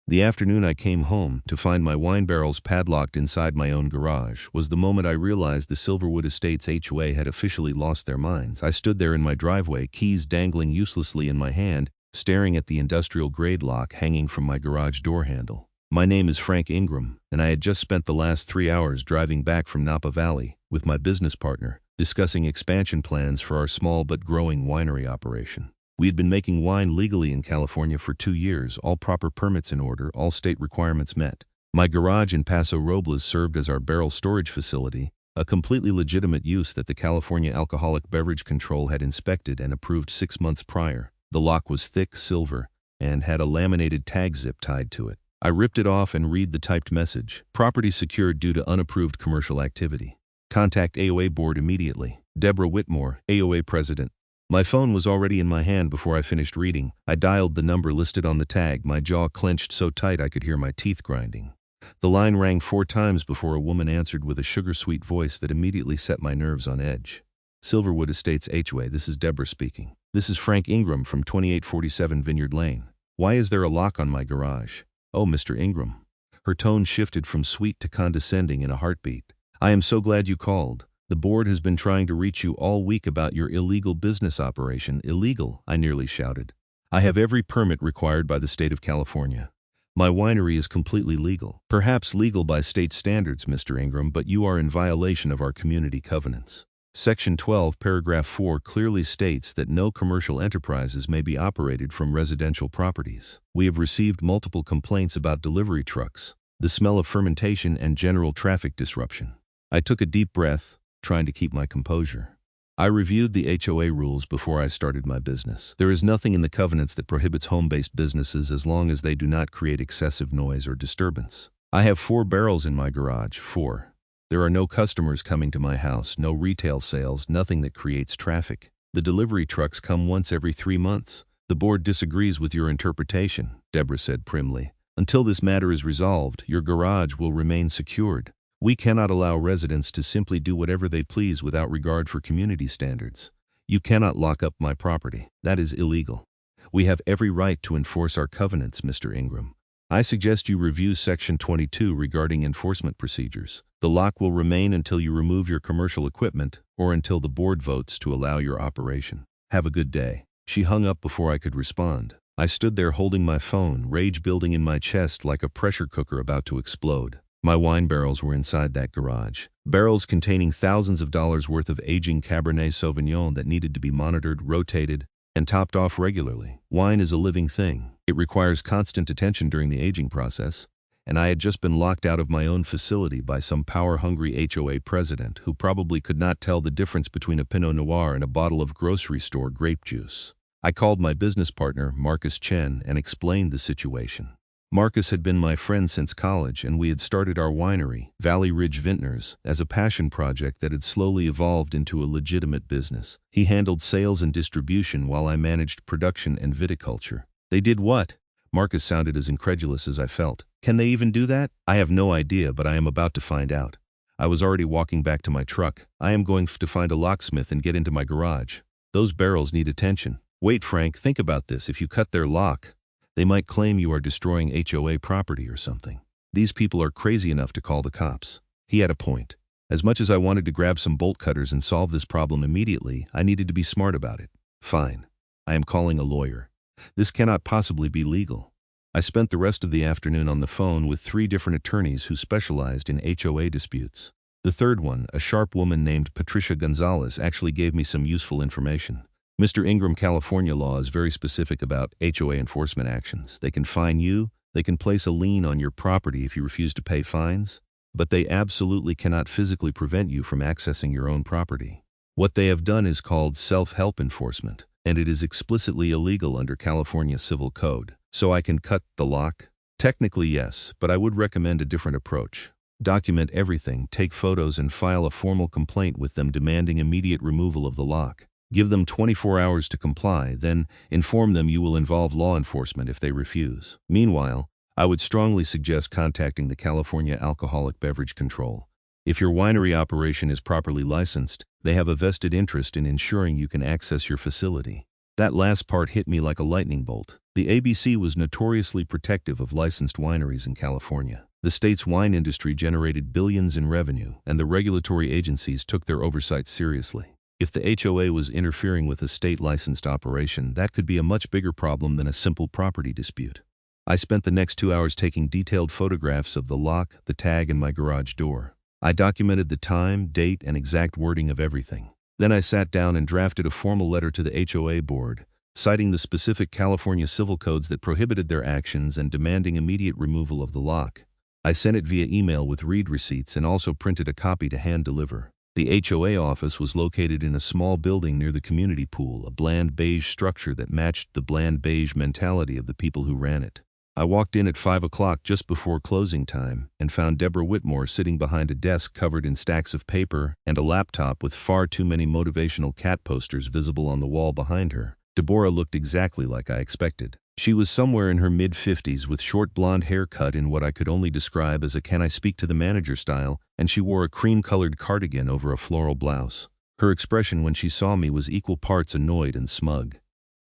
The afternoon I came home to find my wine barrels padlocked inside my own garage was the moment I realized the Silverwood Estates HOA had officially lost their minds. I stood there in my driveway, keys dangling uselessly in my hand, staring at the industrial-grade lock hanging from my garage door handle. My name is Frank Ingram, and I had just spent the last 3 hours driving back from Napa Valley with my business partner, discussing expansion plans for our small but growing winery operation. We had been making wine legally in California for 2 years, all proper permits in order, all state requirements met. My garage in Paso Robles served as our barrel storage facility, a completely legitimate use that the California Alcoholic Beverage Control had inspected and approved 6 months prior. The lock was thick, silver, and had a laminated tag zip tied to it. I ripped it off and read the typed message. Property secured due to unapproved commercial activity. Contact AOA board immediately. Deborah Whitmore, AOA president. My phone was already in my hand before I finished reading. I dialed the number listed on the tag, my jaw clenched so tight I could hear my teeth grinding. The line rang 4 times before a woman answered with a sugar-sweet voice that immediately set my nerves on edge. Silverwood Estates HOA, this is Deborah speaking. This is Frank Ingram from 2847 Vineyard Lane. Why is there a lock on my garage? Oh, Mr. Ingram. Her tone shifted from sweet to condescending in a heartbeat. I am so glad you called. The board has been trying to reach you all week about your illegal business operation. Illegal, I nearly shouted. I have every permit required by the state of California. My winery is completely legal. Perhaps legal by state standards, Mr. Ingram, but you are in violation of our community covenants. Section 12, paragraph 4 clearly states that no commercial enterprises may be operated from residential properties. We have received multiple complaints about delivery trucks, the smell of fermentation, and general traffic disruption. I took a deep breath, trying to keep my composure. I reviewed the HOA rules before I started my business. There is nothing in the covenants that prohibits home-based businesses as long as they do not create excessive noise or disturbance. I have 4 barrels in my garage. 4. There are no customers coming to my house, no retail sales, nothing that creates traffic. The delivery trucks come once every 3 months. The board disagrees with your interpretation, Deborah said primly. Until this matter is resolved, your garage will remain secured. We cannot allow residents to simply do whatever they please without regard for community standards. You cannot lock up my property. That is illegal. We have every right to enforce our covenants, Mr. Ingram. I suggest you review Section 22 regarding enforcement procedures. The lock will remain until you remove your commercial equipment or until the board votes to allow your operation. Have a good day. She hung up before I could respond. I stood there holding my phone, rage building in my chest like a pressure cooker about to explode. My wine barrels were inside that garage. Barrels containing thousands of dollars worth of aging Cabernet Sauvignon that needed to be monitored, rotated, and topped off regularly. Wine is a living thing. It requires constant attention during the aging process, and I had just been locked out of my own facility by some power-hungry HOA president who probably could not tell the difference between a Pinot Noir and a bottle of grocery store grape juice. I called my business partner, Marcus Chen, and explained the situation. Marcus had been my friend since college, and we had started our winery, Valley Ridge Vintners, as a passion project that had slowly evolved into a legitimate business. He handled sales and distribution while I managed production and viticulture. They did what? Marcus sounded as incredulous as I felt. Can they even do that? I have no idea, but I am about to find out. I was already walking back to my truck. I am going to find a locksmith and get into my garage. Those barrels need attention. Wait, Frank, think about this. If you cut their lock, they might claim you are destroying HOA property or something. These people are crazy enough to call the cops. He had a point. As much as I wanted to grab some bolt cutters and solve this problem immediately, I needed to be smart about it. Fine. I am calling a lawyer. This cannot possibly be legal. I spent the rest of the afternoon on the phone with 3 different attorneys who specialized in HOA disputes. The third one, a sharp woman named Patricia Gonzalez, actually gave me some useful information. Mr. Ingram, California law is very specific about HOA enforcement actions. They can fine you, they can place a lien on your property if you refuse to pay fines, but they absolutely cannot physically prevent you from accessing your own property. What they have done is called self-help enforcement, and it is explicitly illegal under California Civil Code. So I can cut the lock? Technically yes, but I would recommend a different approach. Document everything, take photos, and file a formal complaint with them demanding immediate removal of the lock. Give them 24 hours to comply, then inform them you will involve law enforcement if they refuse. Meanwhile, I would strongly suggest contacting the California Alcoholic Beverage Control. If your winery operation is properly licensed, they have a vested interest in ensuring you can access your facility. That last part hit me like a lightning bolt. The ABC was notoriously protective of licensed wineries in California. The state's wine industry generated billions in revenue, and the regulatory agencies took their oversight seriously. If the HOA was interfering with a state-licensed operation, that could be a much bigger problem than a simple property dispute. I spent the next 2 hours taking detailed photographs of the lock, the tag, and my garage door. I documented the time, date, and exact wording of everything. Then I sat down and drafted a formal letter to the HOA board, citing the specific California civil codes that prohibited their actions and demanding immediate removal of the lock. I sent it via email with read receipts and also printed a copy to hand deliver. The HOA office was located in a small building near the community pool, a bland beige structure that matched the bland beige mentality of the people who ran it. I walked in at 5 o'clock just before closing time and found Deborah Whitmore sitting behind a desk covered in stacks of paper and a laptop with far too many motivational cat posters visible on the wall behind her. Deborah looked exactly like I expected. She was somewhere in her mid-50s with short blonde hair cut in what I could only describe as a "can I speak to the manager" style, and she wore a cream-colored cardigan over a floral blouse. Her expression when she saw me was equal parts annoyed and smug.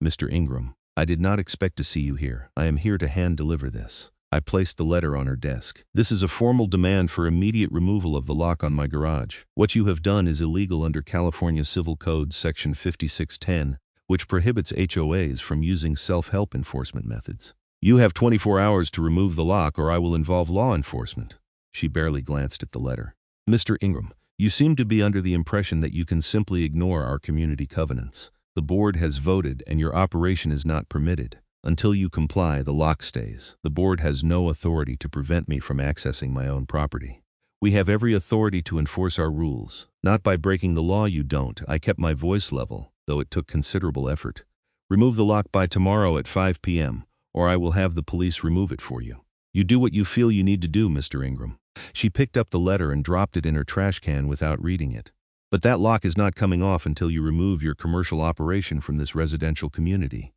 "Mr. Ingram, I did not expect to see you here. I am here to hand deliver this." I placed the letter on her desk. "This is a formal demand for immediate removal of the lock on my garage. What you have done is illegal under California Civil Code Section 5610, which prohibits HOAs from using self-help enforcement methods. You have 24 hours to remove the lock or I will involve law enforcement." She barely glanced at the letter. "Mr. Ingram, you seem to be under the impression that you can simply ignore our community covenants. The board has voted and your operation is not permitted. Until you comply, the lock stays. The board has no authority to prevent me from accessing my own property. We have every authority to enforce our rules. Not by breaking the law, you don't." I kept my voice level, though it took considerable effort. "Remove the lock by tomorrow at 5 p.m., or I will have the police remove it for you. You do what you feel you need to do, Mr. Ingram." She picked up the letter and dropped it in her trash can without reading it. "But that lock is not coming off until you remove your commercial operation from this residential community."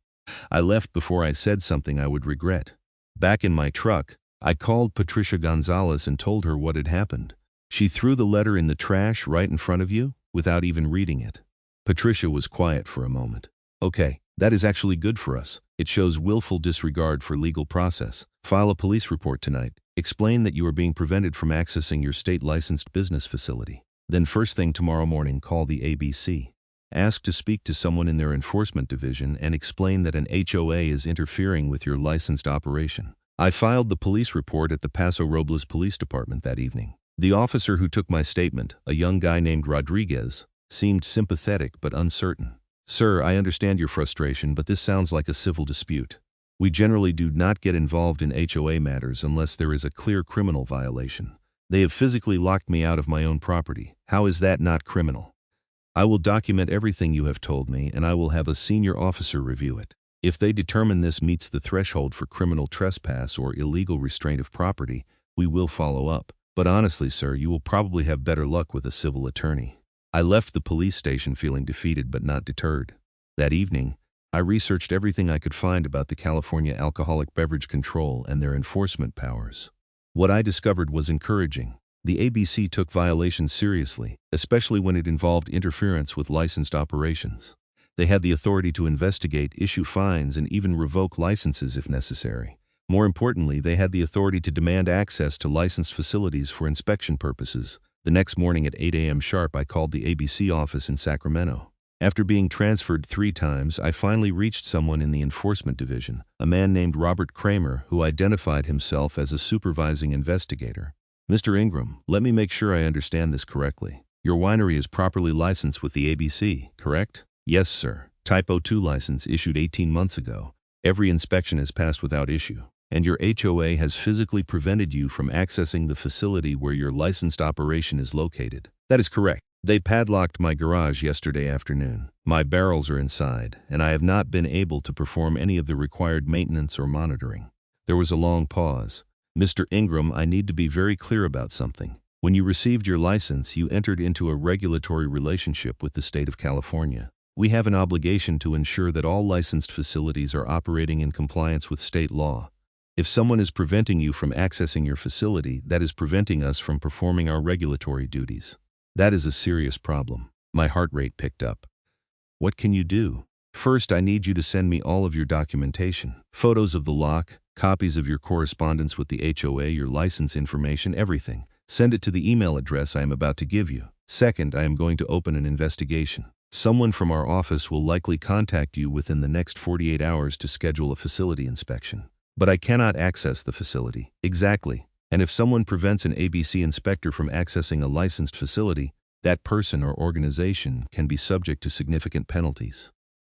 I left before I said something I would regret. Back in my truck, I called Patricia Gonzalez and told her what had happened. "She threw the letter in the trash right in front of you, without even reading it." Patricia was quiet for a moment. "Okay, that is actually good for us. It shows willful disregard for legal process. File a police report tonight. Explain that you are being prevented from accessing your state-licensed business facility. Then first thing tomorrow morning, call the ABC. Ask to speak to someone in their enforcement division and explain that an HOA is interfering with your licensed operation." I filed the police report at the Paso Robles Police Department that evening. The officer who took my statement, a young guy named Rodriguez, seemed sympathetic but uncertain. "Sir, I understand your frustration, but this sounds like a civil dispute. We generally do not get involved in HOA matters unless there is a clear criminal violation. They have physically locked me out of my own property. How is that not criminal? I will document everything you have told me, and I will have a senior officer review it. If they determine this meets the threshold for criminal trespass or illegal restraint of property, we will follow up. But honestly, sir, you will probably have better luck with a civil attorney." I left the police station feeling defeated but not deterred. That evening, I researched everything I could find about the California Alcoholic Beverage Control and their enforcement powers. What I discovered was encouraging. The ABC took violations seriously, especially when it involved interference with licensed operations. They had the authority to investigate, issue fines, and even revoke licenses if necessary. More importantly, they had the authority to demand access to licensed facilities for inspection purposes. The next morning at 8 a.m. sharp, I called the ABC office in Sacramento. After being transferred 3 times, I finally reached someone in the enforcement division, a man named Robert Kramer, who identified himself as a supervising investigator. "Mr. Ingram, let me make sure I understand this correctly. Your winery is properly licensed with the ABC, correct?" "Yes, sir. Type 02 license issued 18 months ago. Every inspection has passed without issue. And your HOA has physically prevented you from accessing the facility where your licensed operation is located." "That is correct. They padlocked my garage yesterday afternoon. My barrels are inside, and I have not been able to perform any of the required maintenance or monitoring." There was a long pause. "Mr. Ingram, I need to be very clear about something. When you received your license, you entered into a regulatory relationship with the state of California. We have an obligation to ensure that all licensed facilities are operating in compliance with state law. If someone is preventing you from accessing your facility, that is preventing us from performing our regulatory duties. That is a serious problem." My heart rate picked up. "What can you do?" First, I need you to send me all of your documentation. Photos of the lock, copies of your correspondence with the HOA, your license information, everything. Send it to the email address I am about to give you. Second, I am going to open an investigation. Someone from our office will likely contact you within the next 48 hours to schedule a facility inspection. But I cannot access the facility. Exactly. And if someone prevents an ABC inspector from accessing a licensed facility, that person or organization can be subject to significant penalties.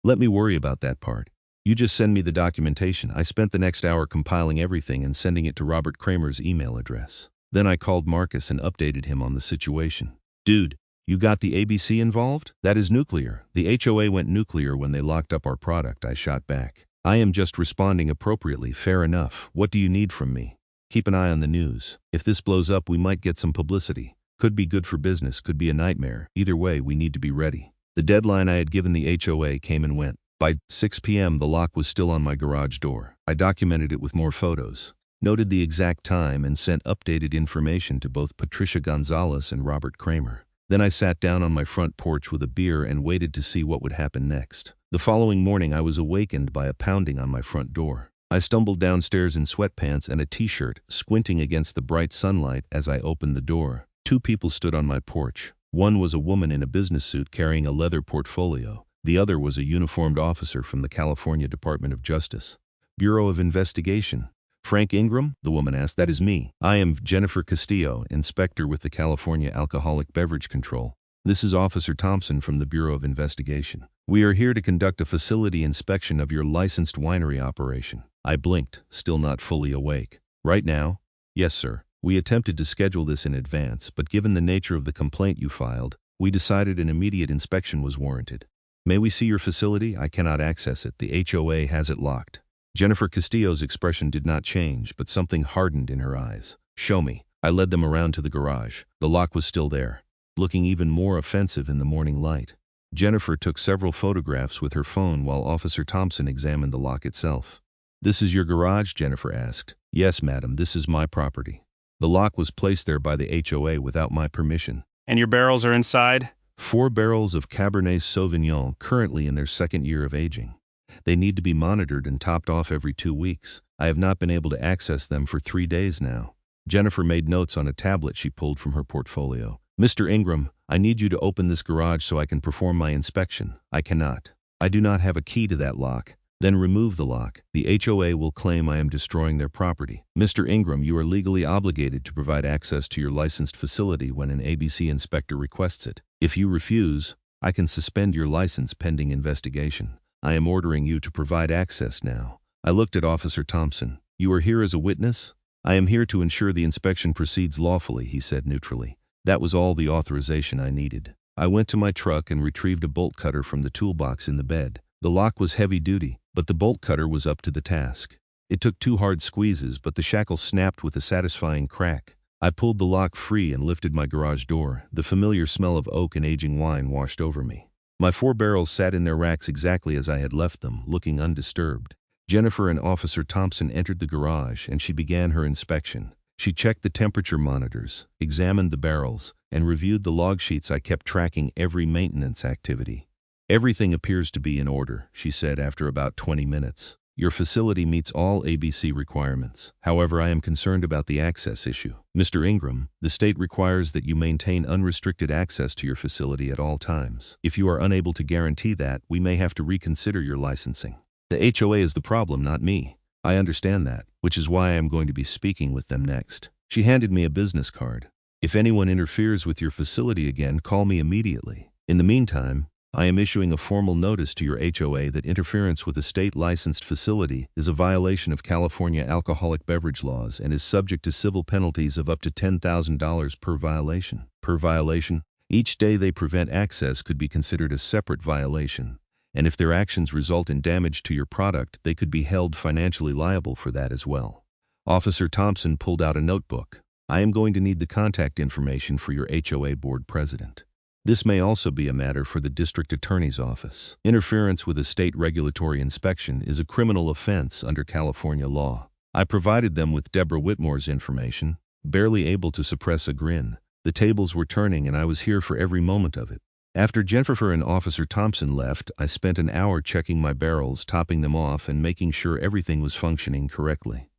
Let me worry about that part. You just send me the documentation. I spent the next hour compiling everything and sending it to Robert Kramer's email address. Then I called Marcus and updated him on the situation. Dude, you got the ABC involved? That is nuclear. The HOA went nuclear when they locked up our product, I shot back. I am just responding appropriately. Fair enough. What do you need from me? Keep an eye on the news. If this blows up, we might get some publicity. Could be good for business, could be a nightmare. Either way, we need to be ready. The deadline I had given the HOA came and went. By 6 p.m., the lock was still on my garage door. I documented it with more photos, noted the exact time, and sent updated information to both Patricia Gonzalez and Robert Kramer. Then I sat down on my front porch with a beer and waited to see what would happen next. The following morning, I was awakened by a pounding on my front door. I stumbled downstairs in sweatpants and a t-shirt, squinting against the bright sunlight as I opened the door. Two people stood on my porch. One was a woman in a business suit carrying a leather portfolio. The other was a uniformed officer from the California Department of Justice. Bureau of Investigation. Frank Ingram? The woman asked. That is me. I am Jennifer Castillo, inspector with the California Alcoholic Beverage Control. This is Officer Thompson from the Bureau of Investigation. We are here to conduct a facility inspection of your licensed winery operation. I blinked, still not fully awake. Right now? Yes, sir. We attempted to schedule this in advance, but given the nature of the complaint you filed, we decided an immediate inspection was warranted. May we see your facility? I cannot access it. The HOA has it locked. Jennifer Castillo's expression did not change, but something hardened in her eyes. Show me. I led them around to the garage. The lock was still there, looking even more offensive in the morning light. Jennifer took several photographs with her phone while Officer Thompson examined the lock itself. This is your garage? Jennifer asked. Yes, madam, this is my property. The lock was placed there by the HOA without my permission. And your barrels are inside? 4 barrels of Cabernet Sauvignon, currently in their second year of aging. They need to be monitored and topped off every 2 weeks. I have not been able to access them for 3 days now. Jennifer made notes on a tablet she pulled from her portfolio. Mr. Ingram, I need you to open this garage so I can perform my inspection. I cannot. I do not have a key to that lock. Then remove the lock. The HOA will claim I am destroying their property. Mr. Ingram, you are legally obligated to provide access to your licensed facility when an ABC inspector requests it. If you refuse, I can suspend your license pending investigation. I am ordering you to provide access now. I looked at Officer Thompson. You are here as a witness? I am here to ensure the inspection proceeds lawfully, he said neutrally. That was all the authorization I needed. I went to my truck and retrieved a bolt cutter from the toolbox in the bed. The lock was heavy duty, but the bolt cutter was up to the task. It took 2 hard squeezes, but the shackle snapped with a satisfying crack. I pulled the lock free and lifted my garage door. The familiar smell of oak and aging wine washed over me. My 4 barrels sat in their racks exactly as I had left them, looking undisturbed. Jennifer and Officer Thompson entered the garage, and she began her inspection. She checked the temperature monitors, examined the barrels, and reviewed the log sheets I kept tracking every maintenance activity. Everything appears to be in order, she said after about 20 minutes. Your facility meets all ABC requirements. However, I am concerned about the access issue. Mr. Ingram, the state requires that you maintain unrestricted access to your facility at all times. If you are unable to guarantee that, we may have to reconsider your licensing. The HOA is the problem, not me. I understand that, which is why I am going to be speaking with them next. She handed me a business card. If anyone interferes with your facility again, call me immediately. In the meantime, I am issuing a formal notice to your HOA that interference with a state-licensed facility is a violation of California alcoholic beverage laws and is subject to civil penalties of up to $10,000 per violation. Per violation, each day they prevent access could be considered a separate violation, and if their actions result in damage to your product, they could be held financially liable for that as well. Officer Thompson pulled out a notebook. I am going to need the contact information for your HOA board president. This may also be a matter for the district attorney's office. Interference with a state regulatory inspection is a criminal offense under California law. I provided them with Deborah Whitmore's information, barely able to suppress a grin. The tables were turning and I was here for every moment of it. After Jennifer and Officer Thompson left, I spent an hour checking my barrels, topping them off, and making sure everything was functioning correctly.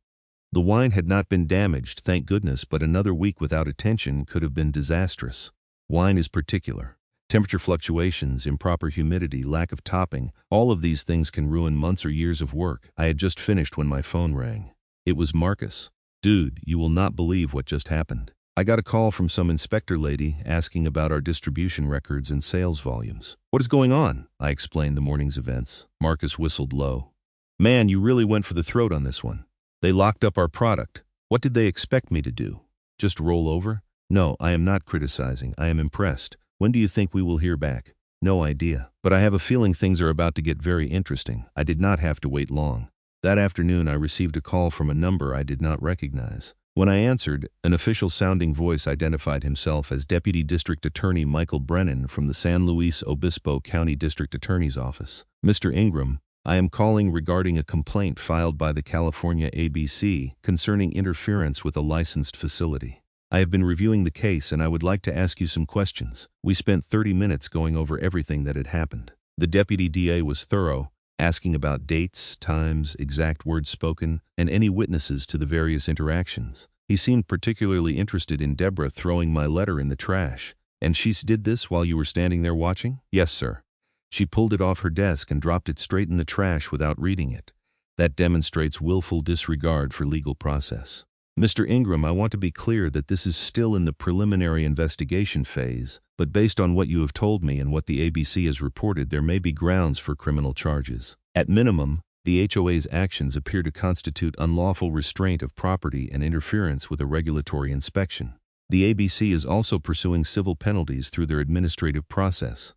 The wine had not been damaged, thank goodness, but another week without attention could have been disastrous. Wine is particular. Temperature fluctuations, improper humidity, lack of topping, all of these things can ruin months or years of work. I had just finished when my phone rang. It was Marcus. Dude, you will not believe what just happened. I got a call from some inspector lady asking about our distribution records and sales volumes. What is going on? I explained the morning's events. Marcus whistled low. Man, you really went for the throat on this one. They locked up our product. What did they expect me to do? Just roll over? No, I am not criticizing. I am impressed. When do you think we will hear back? No idea. But I have a feeling things are about to get very interesting. I did not have to wait long. That afternoon I received a call from a number I did not recognize. When I answered, an official-sounding voice identified himself as Deputy District Attorney Michael Brennan from the San Luis Obispo County District Attorney's Office. Mr. Ingram, I am calling regarding a complaint filed by the California ABC concerning interference with a licensed facility. I have been reviewing the case and I would like to ask you some questions. We spent 30 minutes going over everything that had happened. The Deputy DA was thorough, asking about dates, times, exact words spoken, and any witnesses to the various interactions. He seemed particularly interested in Deborah throwing my letter in the trash. And she did this while you were standing there watching? Yes, sir. She pulled it off her desk and dropped it straight in the trash without reading it. That demonstrates willful disregard for legal process. Mr. Ingram, I want to be clear that this is still in the preliminary investigation phase, but based on what you have told me and what the ABC has reported, there may be grounds for criminal charges. At minimum, the HOA's actions appear to constitute unlawful restraint of property and interference with a regulatory inspection. The ABC is also pursuing civil penalties through their administrative process.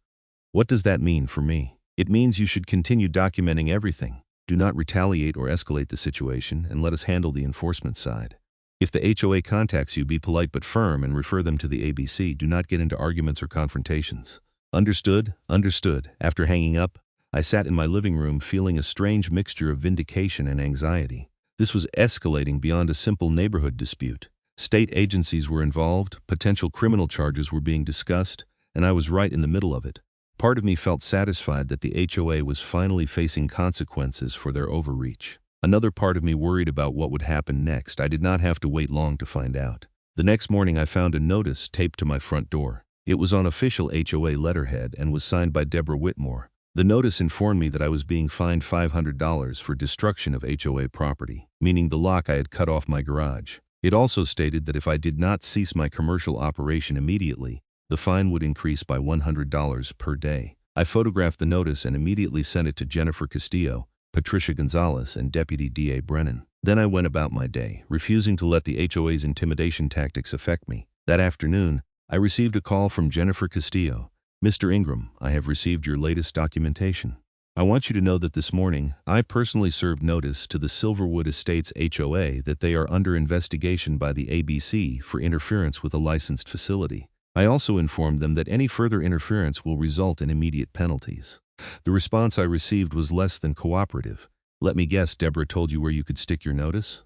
What does that mean for me? It means you should continue documenting everything. Do not retaliate or escalate the situation, and let us handle the enforcement side. If the HOA contacts you, be polite but firm and refer them to the ABC. Do not get into arguments or confrontations. Understood? Understood. After hanging up, I sat in my living room feeling a strange mixture of vindication and anxiety. This was escalating beyond a simple neighborhood dispute. State agencies were involved, potential criminal charges were being discussed, and I was right in the middle of it. Part of me felt satisfied that the HOA was finally facing consequences for their overreach. Another part of me worried about what would happen next. I did not have to wait long to find out. The next morning I found a notice taped to my front door. It was on official HOA letterhead and was signed by Deborah Whitmore. The notice informed me that I was being fined $500 for destruction of HOA property, meaning the lock I had cut off my garage. It also stated that if I did not cease my commercial operation immediately, the fine would increase by $100 per day. I photographed the notice and immediately sent it to Jennifer Castillo, Patricia Gonzalez, and Deputy DA Brennan. Then I went about my day, refusing to let the HOA's intimidation tactics affect me. That afternoon, I received a call from Jennifer Castillo. Mr. Ingram, I have received your latest documentation. I want you to know that this morning, I personally served notice to the Silverwood Estates HOA that they are under investigation by the ABC for interference with a licensed facility. I also informed them that any further interference will result in immediate penalties. The response I received was less than cooperative. Let me guess, Deborah told you where you could stick your notice?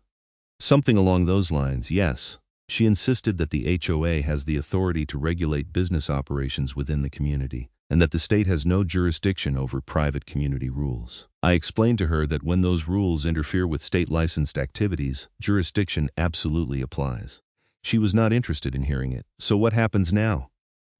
Something along those lines, yes. She insisted that the HOA has the authority to regulate business operations within the community, and that the state has no jurisdiction over private community rules. I explained to her that when those rules interfere with state-licensed activities, jurisdiction absolutely applies. She was not interested in hearing it. So what happens now?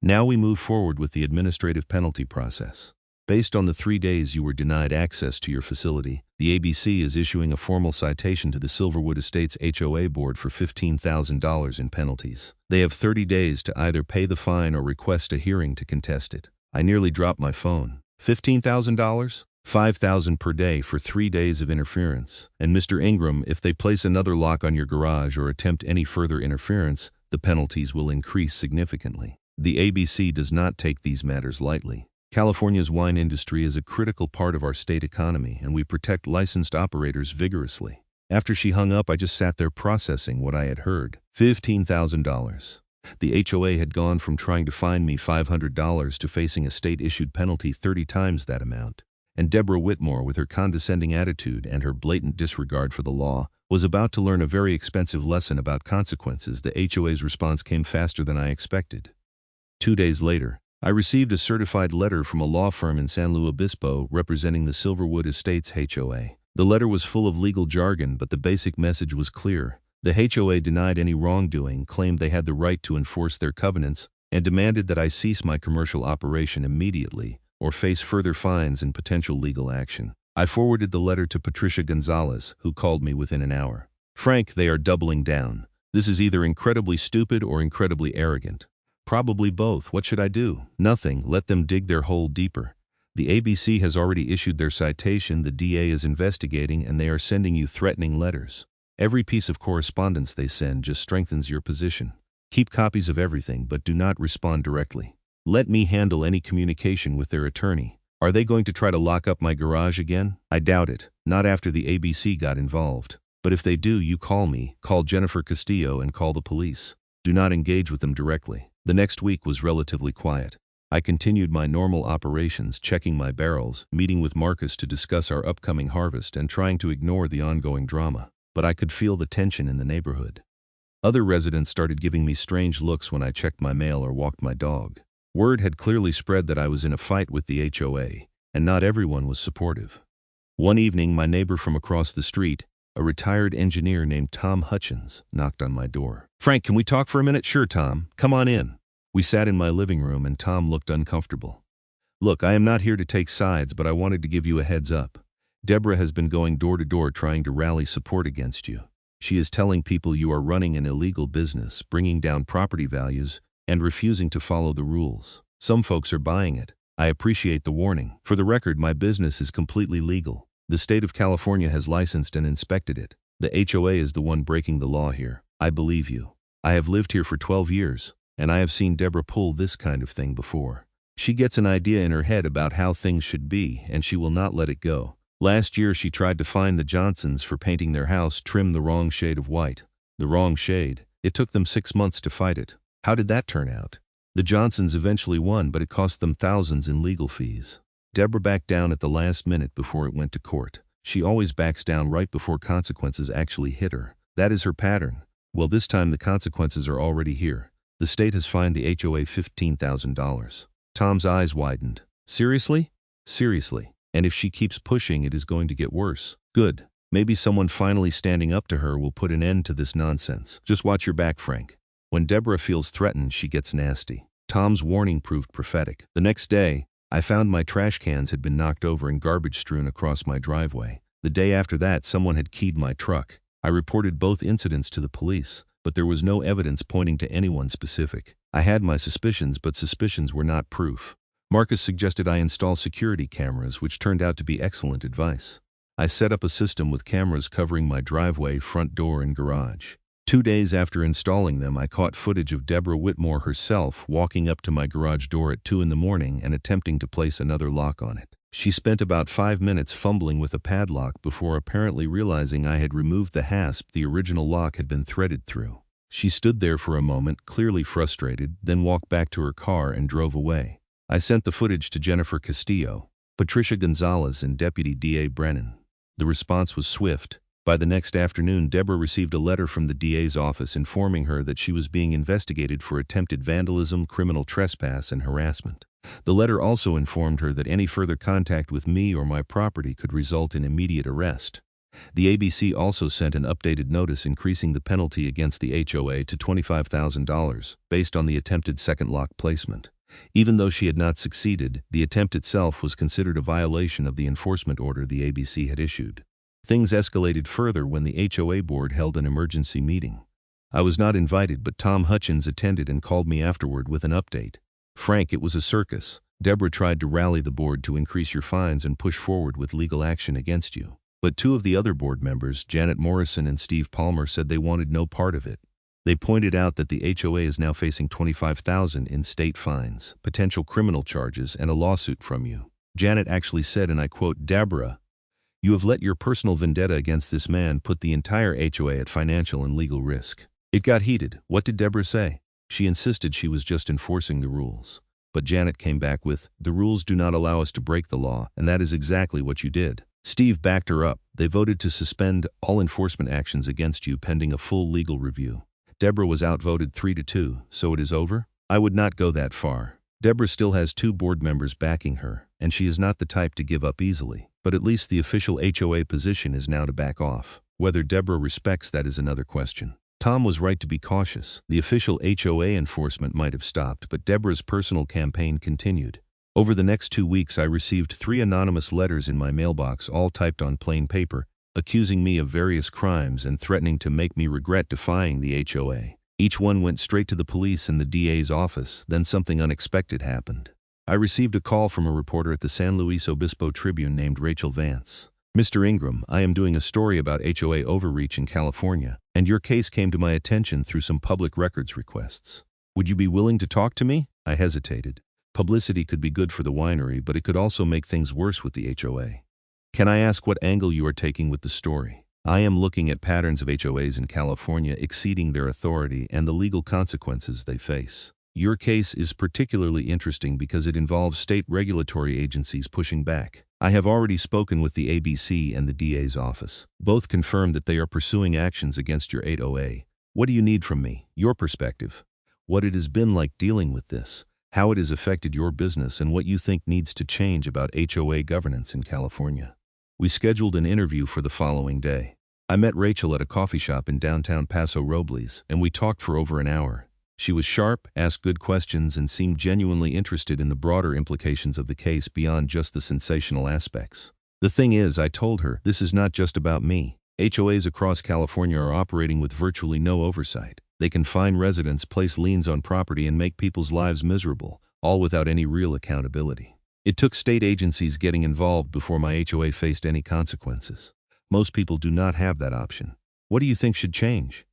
Now we move forward with the administrative penalty process. Based on the 3 days you were denied access to your facility, the ABC is issuing a formal citation to the Silverwood Estates HOA board for $15,000 in penalties. They have 30 days to either pay the fine or request a hearing to contest it. I nearly dropped my phone. $15,000? $5,000 per day for 3 days of interference. And Mr. Ingram, if they place another lock on your garage or attempt any further interference, the penalties will increase significantly. The ABC does not take these matters lightly. California's wine industry is a critical part of our state economy, and we protect licensed operators vigorously. After she hung up, I just sat there processing what I had heard. $15,000. The HOA had gone from trying to fine me $500 to facing a state-issued penalty 30 times that amount. And Deborah Whitmore, with her condescending attitude and her blatant disregard for the law, was about to learn a very expensive lesson about consequences. The HOA's response came faster than I expected. 2 days later, I received a certified letter from a law firm in San Luis Obispo representing the Silverwood Estates HOA. The letter was full of legal jargon, but the basic message was clear. The HOA denied any wrongdoing, claimed they had the right to enforce their covenants, and demanded that I cease my commercial operation immediately or face further fines and potential legal action. I forwarded the letter to Patricia Gonzalez, who called me within an hour. "Frank, they are doubling down. This is either incredibly stupid or incredibly arrogant. Probably both. What should I do?" "Nothing. Let them dig their hole deeper. The ABC has already issued their citation, the DA is investigating, and they are sending you threatening letters. Every piece of correspondence they send just strengthens your position. Keep copies of everything, but do not respond directly. Let me handle any communication with their attorney. Are they going to try to lock up my garage again? I doubt it. Not after the ABC got involved. But if they do, you call me, call Jennifer Castillo, and call the police. Do not engage with them directly." The next week was relatively quiet. I continued my normal operations, checking my barrels, meeting with Marcus to discuss our upcoming harvest, and trying to ignore the ongoing drama. But I could feel the tension in the neighborhood. Other residents started giving me strange looks when I checked my mail or walked my dog. Word had clearly spread that I was in a fight with the HOA, and not everyone was supportive. One evening, my neighbor from across the street, a retired engineer named Tom Hutchins, knocked on my door. "Frank, can we talk for a minute?" "Sure, Tom. Come on in." We sat in my living room, and Tom looked uncomfortable. "Look, I am not here to take sides, but I wanted to give you a heads up. Deborah has been going door to door trying to rally support against you. She is telling people you are running an illegal business, bringing down property values, and refusing to follow the rules. Some folks are buying it. I appreciate the warning. For the record, my business is completely legal. The state of California has licensed and inspected it. The HOA is the one breaking the law here. I believe you. I have lived here for 12 years, and I have seen Deborah pull this kind of thing before. She gets an idea in her head about how things should be, and she will not let it go. Last year she tried to fine the Johnsons for painting their house trim the wrong shade of white. The wrong shade. It took them 6 months to fight it. How did that turn out? The Johnsons eventually won, but it cost them thousands in legal fees. Deborah backed down at the last minute before it went to court. She always backs down right before consequences actually hit her. That is her pattern. Well, this time the consequences are already here. The state has fined the HOA $15,000. Tom's eyes widened. Seriously? Seriously. And if she keeps pushing, it is going to get worse. Good. Maybe someone finally standing up to her will put an end to this nonsense. Just watch your back, Frank. When Deborah feels threatened, she gets nasty. Tom's warning proved prophetic. The next day, I found my trash cans had been knocked over and garbage strewn across my driveway. The day after that, someone had keyed my truck. I reported both incidents to the police, but there was no evidence pointing to anyone specific. I had my suspicions, but suspicions were not proof. Marcus suggested I install security cameras, which turned out to be excellent advice. I set up a system with cameras covering my driveway, front door, and garage. 2 days after installing them, I caught footage of Deborah Whitmore herself walking up to my garage door at 2 in the morning and attempting to place another lock on it. She spent about 5 minutes fumbling with a padlock before apparently realizing I had removed the hasp the original lock had been threaded through. She stood there for a moment, clearly frustrated, then walked back to her car and drove away. I sent the footage to Jennifer Castillo, Patricia Gonzalez, and Deputy DA Brennan. The response was swift. By the next afternoon, Deborah received a letter from the DA's office informing her that she was being investigated for attempted vandalism, criminal trespass, and harassment. The letter also informed her that any further contact with me or my property could result in immediate arrest. The ABC also sent an updated notice increasing the penalty against the HOA to $25,000 based on the attempted second lock placement. Even though she had not succeeded, the attempt itself was considered a violation of the enforcement order the ABC had issued. Things escalated further when the HOA board held an emergency meeting. I was not invited, but Tom Hutchins attended and called me afterward with an update. "Frank, it was a circus. Deborah tried to rally the board to increase your fines and push forward with legal action against you. But 2 of the other board members, Janet Morrison and Steve Palmer, said they wanted no part of it. They pointed out that the HOA is now facing $25,000 in state fines, potential criminal charges, and a lawsuit from you. Janet actually said, and I quote, 'Deborah, you have let your personal vendetta against this man put the entire HOA at financial and legal risk.' It got heated. What did Deborah say? She insisted she was just enforcing the rules. But Janet came back with, 'The rules do not allow us to break the law, and that is exactly what you did.' Steve backed her up. They voted to suspend all enforcement actions against you pending a full legal review. Deborah was outvoted 3-2, so it is over? I would not go that far. Deborah still has 2 board members backing her, and she is not the type to give up easily. But at least the official HOA position is now to back off. Whether Deborah respects that is another question. Tom was right to be cautious. The official HOA enforcement might have stopped, but Deborah's personal campaign continued. Over the next 2 weeks, I received 3 anonymous letters in my mailbox, all typed on plain paper, accusing me of various crimes and threatening to make me regret defying the HOA. Each one went straight to the police and the DA's office. Then something unexpected happened. I received a call from a reporter at the San Luis Obispo Tribune named Rachel Vance. "Mr. Ingram, I am doing a story about HOA overreach in California, and your case came to my attention through some public records requests. Would you be willing to talk to me?" I hesitated. Publicity could be good for the winery, but it could also make things worse with the HOA. "Can I ask what angle you are taking with the story?" "I am looking at patterns of HOAs in California exceeding their authority and the legal consequences they face. Your case is particularly interesting because it involves state regulatory agencies pushing back. I have already spoken with the ABC and the DA's office. Both confirmed that they are pursuing actions against your HOA. What do you need from me? Your perspective. What it has been like dealing with this, how it has affected your business, and what you think needs to change about HOA governance in California." We scheduled an interview for the following day. I met Rachel at a coffee shop in downtown Paso Robles, and we talked for over an hour. She was sharp, asked good questions, and seemed genuinely interested in the broader implications of the case beyond just the sensational aspects. "The thing is," I told her, "this is not just about me. HOAs across California are operating with virtually no oversight. They can fine residents, place liens on property, and make people's lives miserable, all without any real accountability. It took state agencies getting involved before my HOA faced any consequences. Most people do not have that option. What do you think should change?"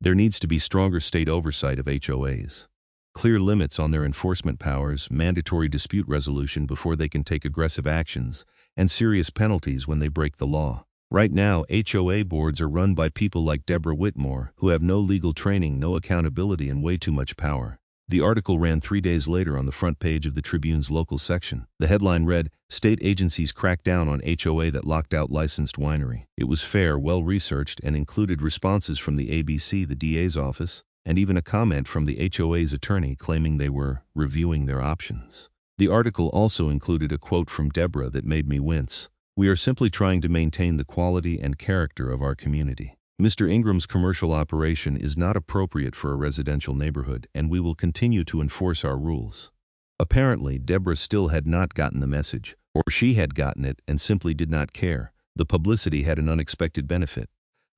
"There needs to be stronger state oversight of HOAs. Clear limits on their enforcement powers, mandatory dispute resolution before they can take aggressive actions, and serious penalties when they break the law. Right now, HOA boards are run by people like Deborah Whitmore, who have no legal training, no accountability, and way too much power." The article ran 3 days later on the front page of the Tribune's local section. The headline read, "State Agencies Crack Down on HOA That Locked Out Licensed Winery." It was fair, well-researched, and included responses from the ABC, the DA's office, and even a comment from the HOA's attorney claiming they were reviewing their options. The article also included a quote from Deborah that made me wince. "We are simply trying to maintain the quality and character of our community. Mr. Ingram's commercial operation is not appropriate for a residential neighborhood, and we will continue to enforce our rules." Apparently, Deborah still had not gotten the message, or she had gotten it and simply did not care. The publicity had an unexpected benefit.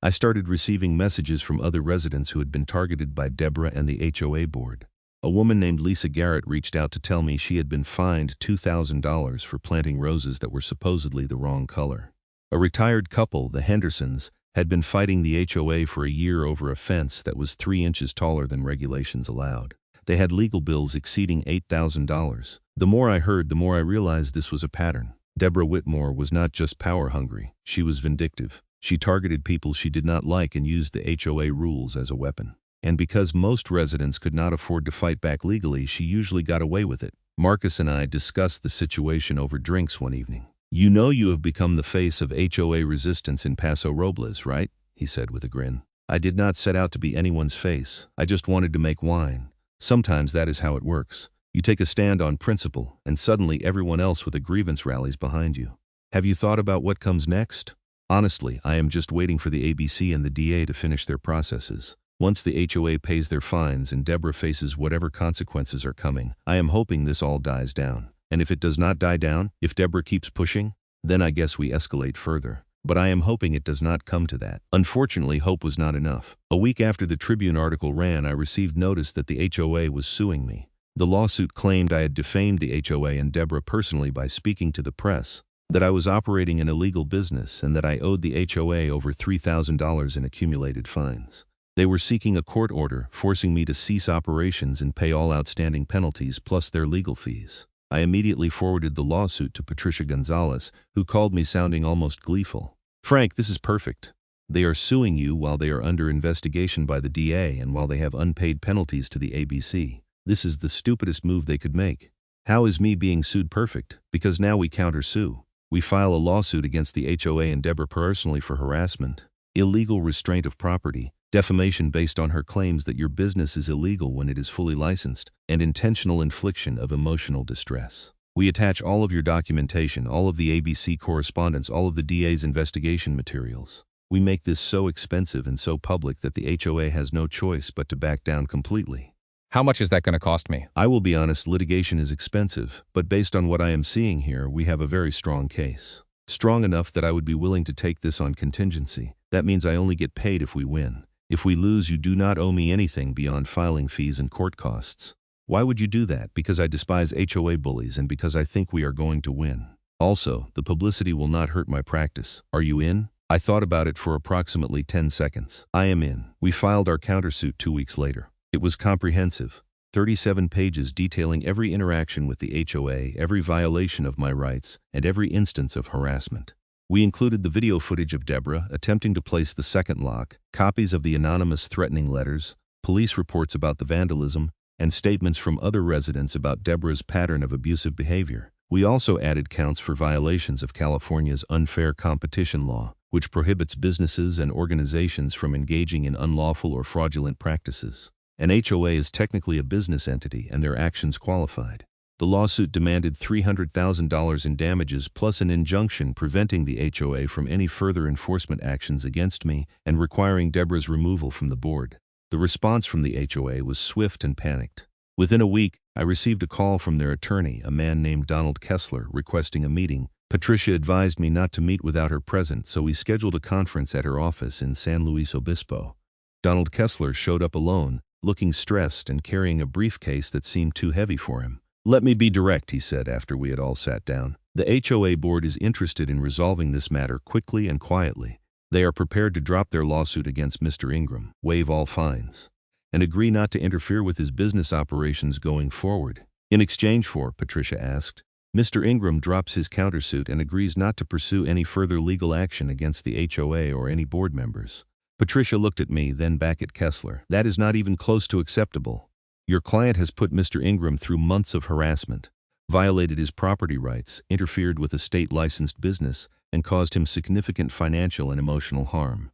I started receiving messages from other residents who had been targeted by Deborah and the HOA board. A woman named Lisa Garrett reached out to tell me she had been fined $2,000 for planting roses that were supposedly the wrong color. A retired couple, the Hendersons, had been fighting the HOA for a year over a fence that was 3 inches taller than regulations allowed. They had legal bills exceeding $8,000. The more I heard, the more I realized this was a pattern. Deborah Whitmore was not just power-hungry, she was vindictive. She targeted people she did not like and used the HOA rules as a weapon. And because most residents could not afford to fight back legally, she usually got away with it. Marcus and I discussed the situation over drinks one evening. "You know you have become the face of HOA resistance in Paso Robles, right?" he said with a grin. "I did not set out to be anyone's face. I just wanted to make wine. Sometimes that is how it works. You take a stand on principle, and suddenly everyone else with a grievance rallies behind you. Have you thought about what comes next?" "Honestly, I am just waiting for the ABC and the DA to finish their processes. Once the HOA pays their fines and Deborah faces whatever consequences are coming, I am hoping this all dies down. And if it does not die down, if Deborah keeps pushing, then I guess we escalate further. But I am hoping it does not come to that." Unfortunately, hope was not enough. A week after the Tribune article ran, I received notice that the HOA was suing me. The lawsuit claimed I had defamed the HOA and Deborah personally by speaking to the press, that I was operating an illegal business, and that I owed the HOA over $3,000 in accumulated fines. They were seeking a court order, forcing me to cease operations and pay all outstanding penalties plus their legal fees. I immediately forwarded the lawsuit to Patricia Gonzalez, who called me sounding almost gleeful. "Frank, this is perfect. They are suing you while they are under investigation by the DA and while they have unpaid penalties to the ABC. This is the stupidest move they could make. How is me being sued perfect? Because now we countersue. We file a lawsuit against the HOA and Deborah personally for harassment, illegal restraint of property, defamation based on her claims that your business is illegal when it is fully licensed, and intentional infliction of emotional distress. We attach all of your documentation, all of the ABC correspondence, all of the DA's investigation materials. We make this so expensive and so public that the HOA has no choice but to back down completely. How much is that going to cost me? I will be honest, litigation is expensive, but based on what I am seeing here, we have a very strong case. Strong enough that I would be willing to take this on contingency. That means I only get paid if we win. If we lose, you do not owe me anything beyond filing fees and court costs. Why would you do that? Because I despise HOA bullies and because I think we are going to win. Also, the publicity will not hurt my practice. Are you in? I thought about it for approximately 10 seconds. I am in. We filed our countersuit 2 weeks later. It was comprehensive. 37 pages detailing every interaction with the HOA, every violation of my rights, and every instance of harassment. We included the video footage of Deborah attempting to place the second lock, copies of the anonymous threatening letters, police reports about the vandalism, and statements from other residents about Deborah's pattern of abusive behavior. We also added counts for violations of California's unfair competition law, which prohibits businesses and organizations from engaging in unlawful or fraudulent practices. An HOA is technically a business entity and their actions qualified. The lawsuit demanded $300,000 in damages plus an injunction preventing the HOA from any further enforcement actions against me and requiring Deborah's removal from the board. The response from the HOA was swift and panicked. Within a week, I received a call from their attorney, a man named Donald Kessler, requesting a meeting. Patricia advised me not to meet without her present, so we scheduled a conference at her office in San Luis Obispo. Donald Kessler showed up alone, looking stressed and carrying a briefcase that seemed too heavy for him. "Let me be direct," he said after we had all sat down. "The HOA board is interested in resolving this matter quickly and quietly. They are prepared to drop their lawsuit against Mr. Ingram, waive all fines, and agree not to interfere with his business operations going forward." "In exchange for," Patricia asked. "Mr. Ingram drops his countersuit and agrees not to pursue any further legal action against the HOA or any board members." Patricia looked at me, then back at Kessler. "That is not even close to acceptable. Your client has put Mr. Ingram through months of harassment, violated his property rights, interfered with a state-licensed business, and caused him significant financial and emotional harm.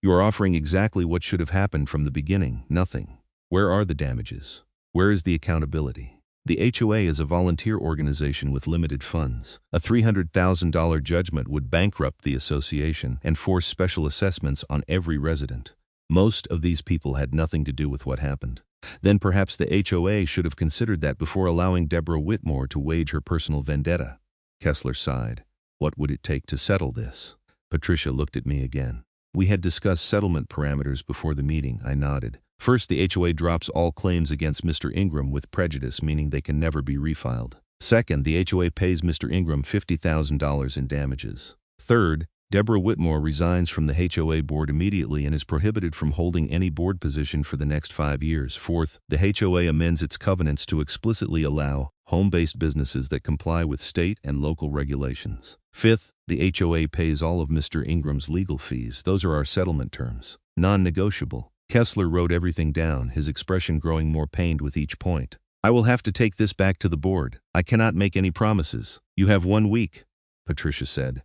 You are offering exactly what should have happened from the beginning, nothing. Where are the damages? Where is the accountability? The HOA is a volunteer organization with limited funds. A $300,000 judgment would bankrupt the association and force special assessments on every resident. Most of these people had nothing to do with what happened. Then perhaps the HOA should have considered that before allowing Deborah Whitmore to wage her personal vendetta." Kessler sighed. "What would it take to settle this?" Patricia looked at me again. "We had discussed settlement parameters before the meeting," I nodded. "First, the HOA drops all claims against Mr. Ingram with prejudice, meaning they can never be refiled. Second, the HOA pays Mr. Ingram $50,000 in damages. Third, Deborah Whitmore resigns from the HOA board immediately and is prohibited from holding any board position for the next 5 years. Fourth, the HOA amends its covenants to explicitly allow home-based businesses that comply with state and local regulations. Fifth, the HOA pays all of Mr. Ingram's legal fees. Those are our settlement terms. Non-negotiable." Kessler wrote everything down, his expression growing more pained with each point. "I will have to take this back to the board. I cannot make any promises." "You have 1 week," Patricia said.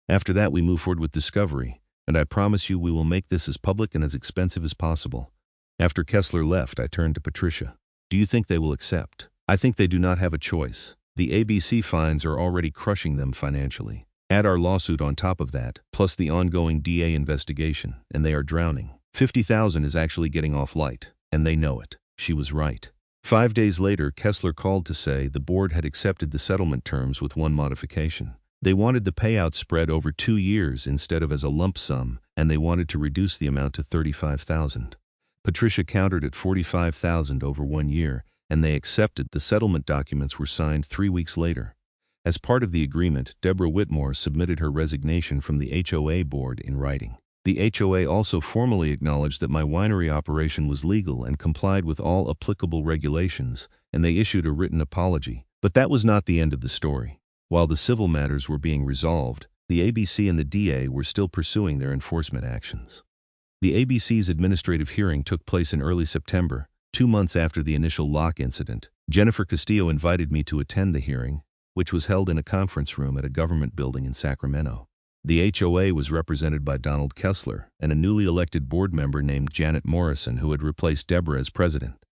"After that we move forward with discovery, and I promise you we will make this as public and as expensive as possible." After Kessler left, I turned to Patricia. "Do you think they will accept?" "I think they do not have a choice. The ABC fines are already crushing them financially. Add our lawsuit on top of that, plus the ongoing DA investigation, and they are drowning. 50,000 is actually getting off light, and they know it." She was right. 5 days later, Kessler called to say the board had accepted the settlement terms with one modification. They wanted the payout spread over 2 years instead of as a lump sum, and they wanted to reduce the amount to 35,000. Patricia countered at 45,000 over 1 year, and they accepted. The settlement documents were signed 3 weeks later. As part of the agreement, Deborah Whitmore submitted her resignation from the HOA board in writing. The HOA also formally acknowledged that my winery operation was legal and complied with all applicable regulations, and they issued a written apology. But that was not the end of the story. While the civil matters were being resolved, the ABC and the DA were still pursuing their enforcement actions. The ABC's administrative hearing took place in early September, 2 months after the initial lock incident. Jennifer Castillo invited me to attend the hearing, which was held in a conference room at a government building in Sacramento. The HOA was represented by Donald Kessler and a newly elected board member named Janet Morrison, who had replaced Deborah as president.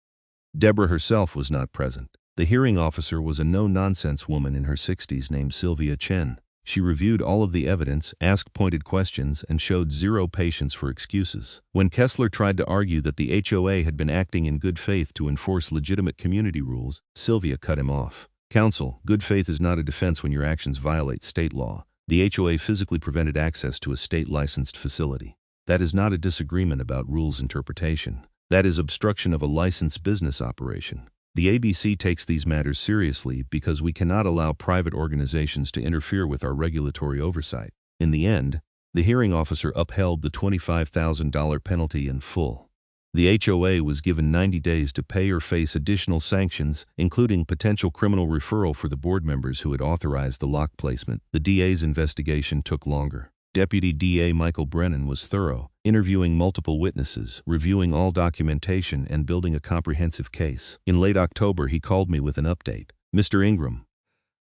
Deborah herself was not present. The hearing officer was a no-nonsense woman in her 60s named Sylvia Chen. She reviewed all of the evidence, asked pointed questions, and showed zero patience for excuses. When Kessler tried to argue that the HOA had been acting in good faith to enforce legitimate community rules, Sylvia cut him off. "Counsel, good faith is not a defense when your actions violate state law. The HOA physically prevented access to a state-licensed facility. That is not a disagreement about rules interpretation. That is obstruction of a licensed business operation. The ABC takes these matters seriously because we cannot allow private organizations to interfere with our regulatory oversight." In the end, the hearing officer upheld the $25,000 penalty in full. The HOA was given 90 days to pay or face additional sanctions, including potential criminal referral for the board members who had authorized the lock placement. The DA's investigation took longer. Deputy DA Michael Brennan was thorough, interviewing multiple witnesses, reviewing all documentation, and building a comprehensive case. In late October, he called me with an update. "Mr. Ingram,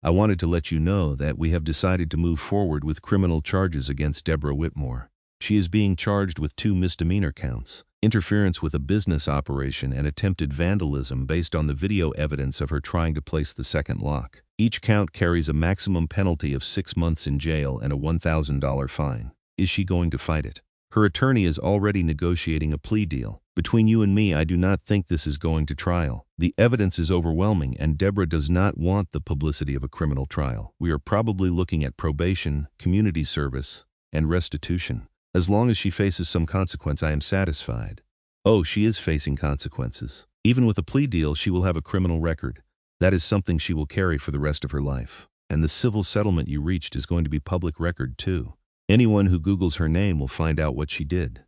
I wanted to let you know that we have decided to move forward with criminal charges against Deborah Whitmore. She is being charged with 2 misdemeanor counts: interference with a business operation and attempted vandalism based on the video evidence of her trying to place the second lock. Each count carries a maximum penalty of 6 months in jail and a $1,000 fine. Is she going to fight it? Her attorney is already negotiating a plea deal. Between you and me, I do not think this is going to trial. The evidence is overwhelming, and Deborah does not want the publicity of a criminal trial. We are probably looking at probation, community service, and restitution. As long as she faces some consequence, I am satisfied." Oh, she is facing consequences. Even with a plea deal, she will have a criminal record. That is something she will carry for the rest of her life. And the civil settlement you reached is going to be public record too. Anyone who Googles her name will find out what she did.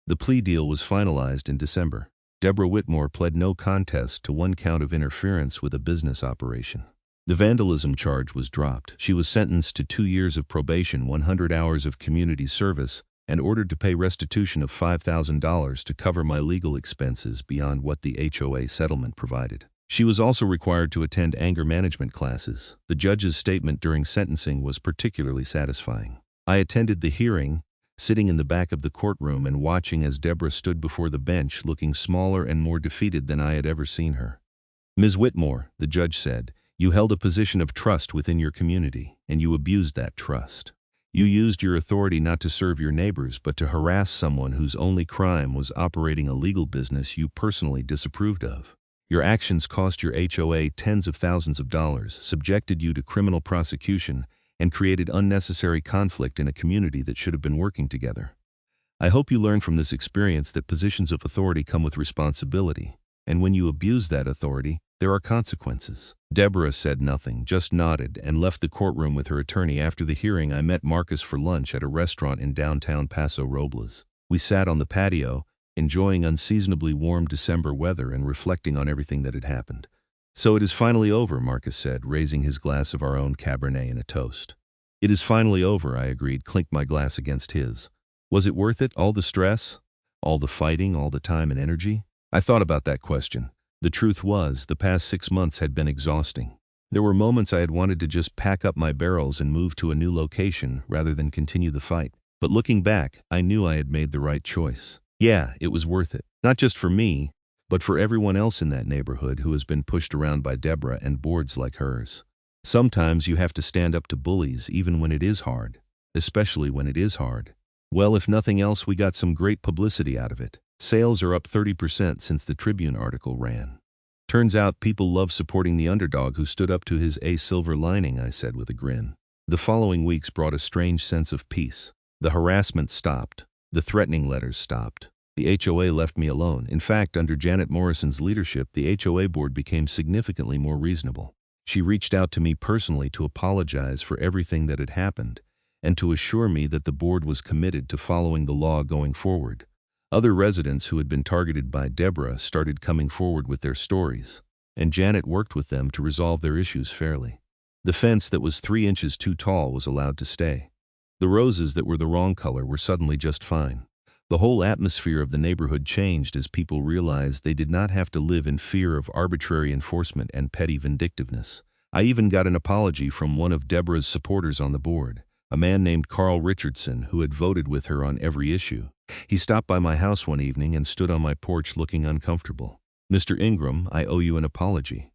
The plea deal was finalized in December. Deborah Whitmore pled no contest to 1 count of interference with a business operation. The vandalism charge was dropped. She was sentenced to 2 years of probation, 100 hours of community service, and ordered to pay restitution of $5,000 to cover my legal expenses beyond what the HOA settlement provided. She was also required to attend anger management classes. The judge's statement during sentencing was particularly satisfying. I attended the hearing, sitting in the back of the courtroom and watching as Deborah stood before the bench looking smaller and more defeated than I had ever seen her. "Ms. Whitmore," the judge said, "you held a position of trust within your community, and you abused that trust. You used your authority not to serve your neighbors, but to harass someone whose only crime was operating a legal business you personally disapproved of. Your actions cost your HOA tens of thousands of dollars, subjected you to criminal prosecution, and created unnecessary conflict in a community that should have been working together. I hope you learn from this experience that positions of authority come with responsibility, and when you abuse that authority, there are consequences." Deborah said nothing, just nodded, and left the courtroom with her attorney. After the hearing, I met Marcus for lunch at a restaurant in downtown Paso Robles. We sat on the patio, enjoying unseasonably warm December weather and reflecting on everything that had happened. "So it is finally over," Marcus said, raising his glass of our own Cabernet in a toast. "It is finally over," I agreed, clinked my glass against his. "Was it worth it, all the stress? All the fighting, all the time and energy?" I thought about that question. The truth was, the past 6 months had been exhausting. There were moments I had wanted to just pack up my barrels and move to a new location rather than continue the fight. But looking back, I knew I had made the right choice. Yeah, it was worth it. Not just for me, but for everyone else in that neighborhood who has been pushed around by Deborah and boards like hers. Sometimes you have to stand up to bullies even when it is hard, especially when it is hard. Well, if nothing else, we got some great publicity out of it. Sales are up 30% since the Tribune article ran. Turns out people love supporting the underdog who stood up to his silver lining, I said with a grin. The following weeks brought a strange sense of peace. The harassment stopped. The threatening letters stopped. The HOA left me alone. In fact, under Janet Morrison's leadership, the HOA board became significantly more reasonable. She reached out to me personally to apologize for everything that had happened and to assure me that the board was committed to following the law going forward. Other residents who had been targeted by Deborah started coming forward with their stories, and Janet worked with them to resolve their issues fairly. The fence that was 3 inches too tall was allowed to stay. The roses that were the wrong color were suddenly just fine. The whole atmosphere of the neighborhood changed as people realized they did not have to live in fear of arbitrary enforcement and petty vindictiveness. I even got an apology from one of Deborah's supporters on the board. a man named Carl Richardson who had voted with her on every issue. He stopped by my house one evening and stood on my porch looking uncomfortable. "Mr. Ingram, I owe you an apology.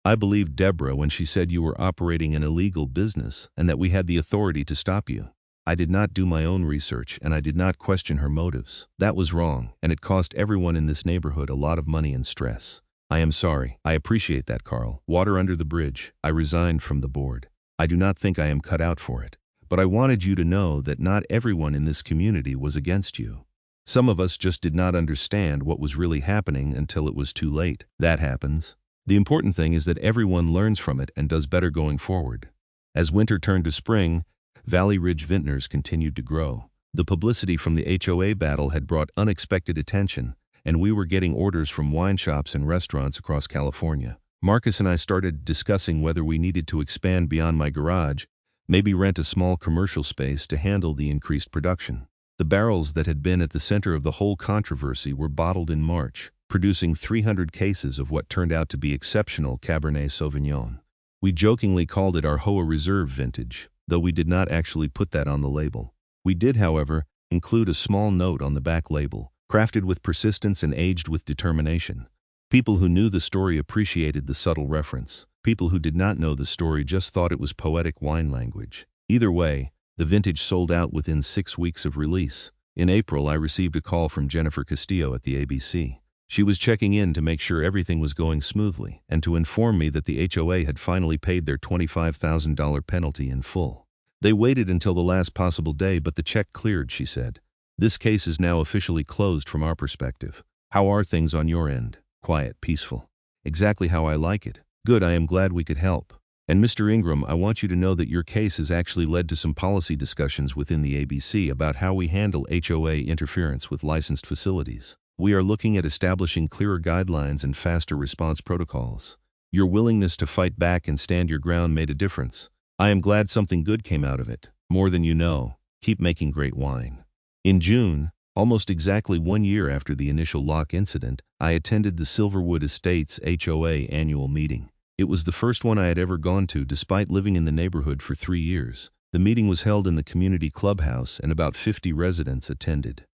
I believed Deborah when she said you were operating an illegal business and that we had the authority to stop you. I did not do my own research and I did not question her motives. That was wrong, and it cost everyone in this neighborhood a lot of money and stress. I am sorry. I appreciate that, Carl. Water under the bridge. I resigned from the board. I do not think I am cut out for it. But I wanted you to know that not everyone in this community was against you. Some of us just did not understand what was really happening until it was too late. That happens. The important thing is that everyone learns from it and does better going forward." As winter turned to spring, Valley Ridge vintners continued to grow. The publicity from the HOA battle had brought unexpected attention, and we were getting orders from wine shops and restaurants across California. Marcus and I started discussing whether we needed to expand beyond my garage, maybe rent a small commercial space to handle the increased production. The barrels that had been at the center of the whole controversy were bottled in March, producing 300 cases of what turned out to be exceptional Cabernet Sauvignon. We jokingly called it our HOA Reserve vintage, though we did not actually put that on the label. We did, however, include a small note on the back label, crafted with persistence and aged with determination. People who knew the story appreciated the subtle reference. People who did not know the story just thought it was poetic wine language. Either way, the vintage sold out within 6 weeks of release. In April, I received a call from Jennifer Castillo at the ABC. She was checking in to make sure everything was going smoothly and to inform me that the HOA had finally paid their $25,000 penalty in full. They waited until the last possible day, but the check cleared, she said. "This case is now officially closed from our perspective. How are things on your end?" "Quiet, peaceful. Exactly how I like it." "Good, I am glad we could help. And Mr. Ingram, I want you to know that your case has actually led to some policy discussions within the ABC about how we handle HOA interference with licensed facilities. We are looking at establishing clearer guidelines and faster response protocols. Your willingness to fight back and stand your ground made a difference. I am glad something good came out of it. More than you know. Keep making great wine." In June, almost exactly 1 year after the initial lock incident, I attended the Silverwood Estates HOA annual meeting. It was the first one I had ever gone to despite living in the neighborhood for 3 years. The meeting was held in the community clubhouse and about 50 residents attended.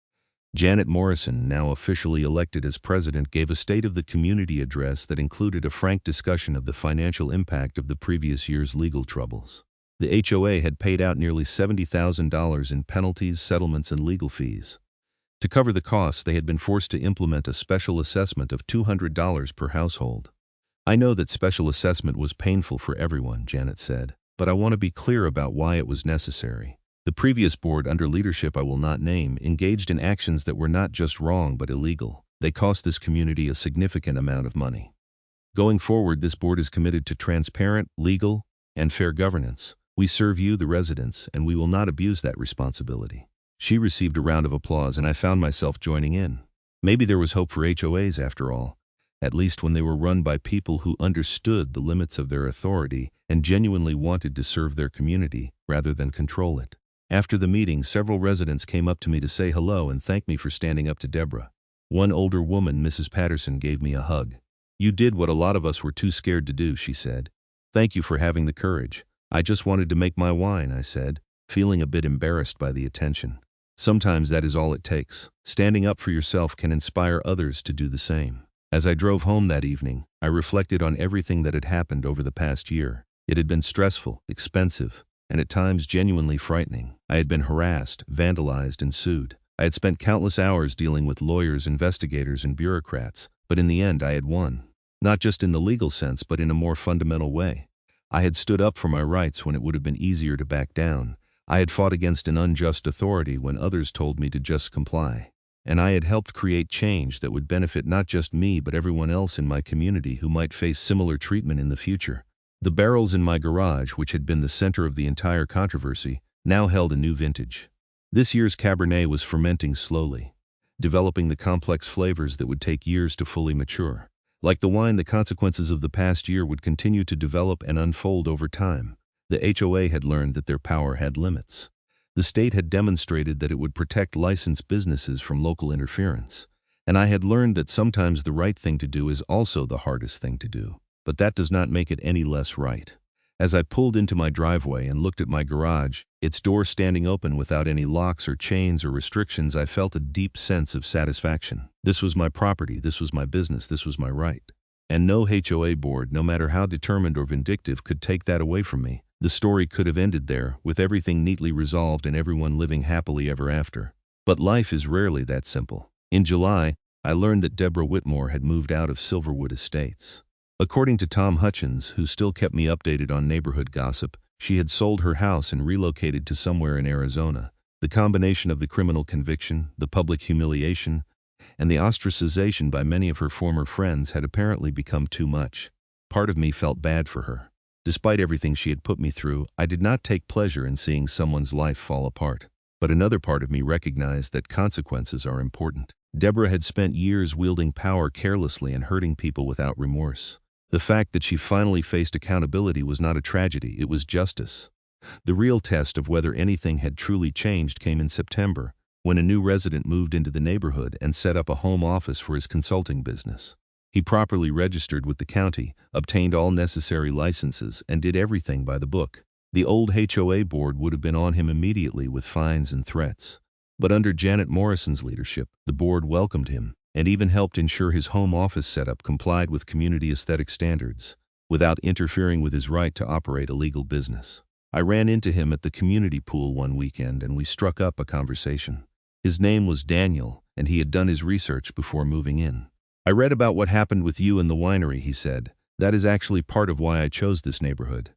Janet Morrison, now officially elected as president, gave a State of the Community address that included a frank discussion of the financial impact of the previous year's legal troubles. The HOA had paid out nearly $70,000 in penalties, settlements, and legal fees. To cover the costs, they had been forced to implement a special assessment of $200 per household. "I know that special assessment was painful for everyone," Janet said, "but I want to be clear about why it was necessary. The previous board, under leadership I will not name, engaged in actions that were not just wrong but illegal. They cost this community a significant amount of money. Going forward, this board is committed to transparent, legal, and fair governance. We serve you, the residents, and we will not abuse that responsibility." She received a round of applause, and I found myself joining in. Maybe there was hope for HOAs after all, at least when they were run by people who understood the limits of their authority and genuinely wanted to serve their community rather than control it. After the meeting, several residents came up to me to say hello and thank me for standing up to Deborah. One older woman, Mrs. Patterson, gave me a hug. "You did what a lot of us were too scared to do," she said. "Thank you for having the courage." "I just wanted to make my wine," I said, feeling a bit embarrassed by the attention. Sometimes that is all it takes. Standing up for yourself can inspire others to do the same. As I drove home that evening, I reflected on everything that had happened over the past year. It had been stressful, expensive, and at times genuinely frightening. I had been harassed, vandalized, and sued. I had spent countless hours dealing with lawyers, investigators, and bureaucrats, but in the end I had won. Not just in the legal sense, but in a more fundamental way. I had stood up for my rights when it would have been easier to back down. I had fought against an unjust authority when others told me to just comply. And I had helped create change that would benefit not just me but everyone else in my community who might face similar treatment in the future. The barrels in my garage, which had been the center of the entire controversy, now held a new vintage. This year's Cabernet was fermenting slowly, developing the complex flavors that would take years to fully mature. Like the wine, the consequences of the past year would continue to develop and unfold over time. The HOA had learned that their power had limits. The state had demonstrated that it would protect licensed businesses from local interference. And I had learned that sometimes the right thing to do is also the hardest thing to do. But that does not make it any less right. As I pulled into my driveway and looked at my garage, its door standing open without any locks or chains or restrictions, I felt a deep sense of satisfaction. This was my property, this was my business, this was my right. And no HOA board, no matter how determined or vindictive, could take that away from me. The story could have ended there, with everything neatly resolved and everyone living happily ever after. But life is rarely that simple. In July, I learned that Deborah Whitmore had moved out of Silverwood Estates. According to Tom Hutchins, who still kept me updated on neighborhood gossip, she had sold her house and relocated to somewhere in Arizona. The combination of the criminal conviction, the public humiliation, and the ostracization by many of her former friends had apparently become too much. Part of me felt bad for her. Despite everything she had put me through, I did not take pleasure in seeing someone's life fall apart. But another part of me recognized that consequences are important. Deborah had spent years wielding power carelessly and hurting people without remorse. The fact that she finally faced accountability was not a tragedy, it was justice. The real test of whether anything had truly changed came in September, when a new resident moved into the neighborhood and set up a home office for his consulting business. He properly registered with the county, obtained all necessary licenses, and did everything by the book. The old HOA board would have been on him immediately with fines and threats. But under Janet Morrison's leadership, the board welcomed him and even helped ensure his home office setup complied with community aesthetic standards, without interfering with his right to operate a legal business. I ran into him at the community pool one weekend and we struck up a conversation. His name was Daniel, and he had done his research before moving in. "I read about what happened with you in the winery," he said. "That is actually part of why I chose this neighborhood.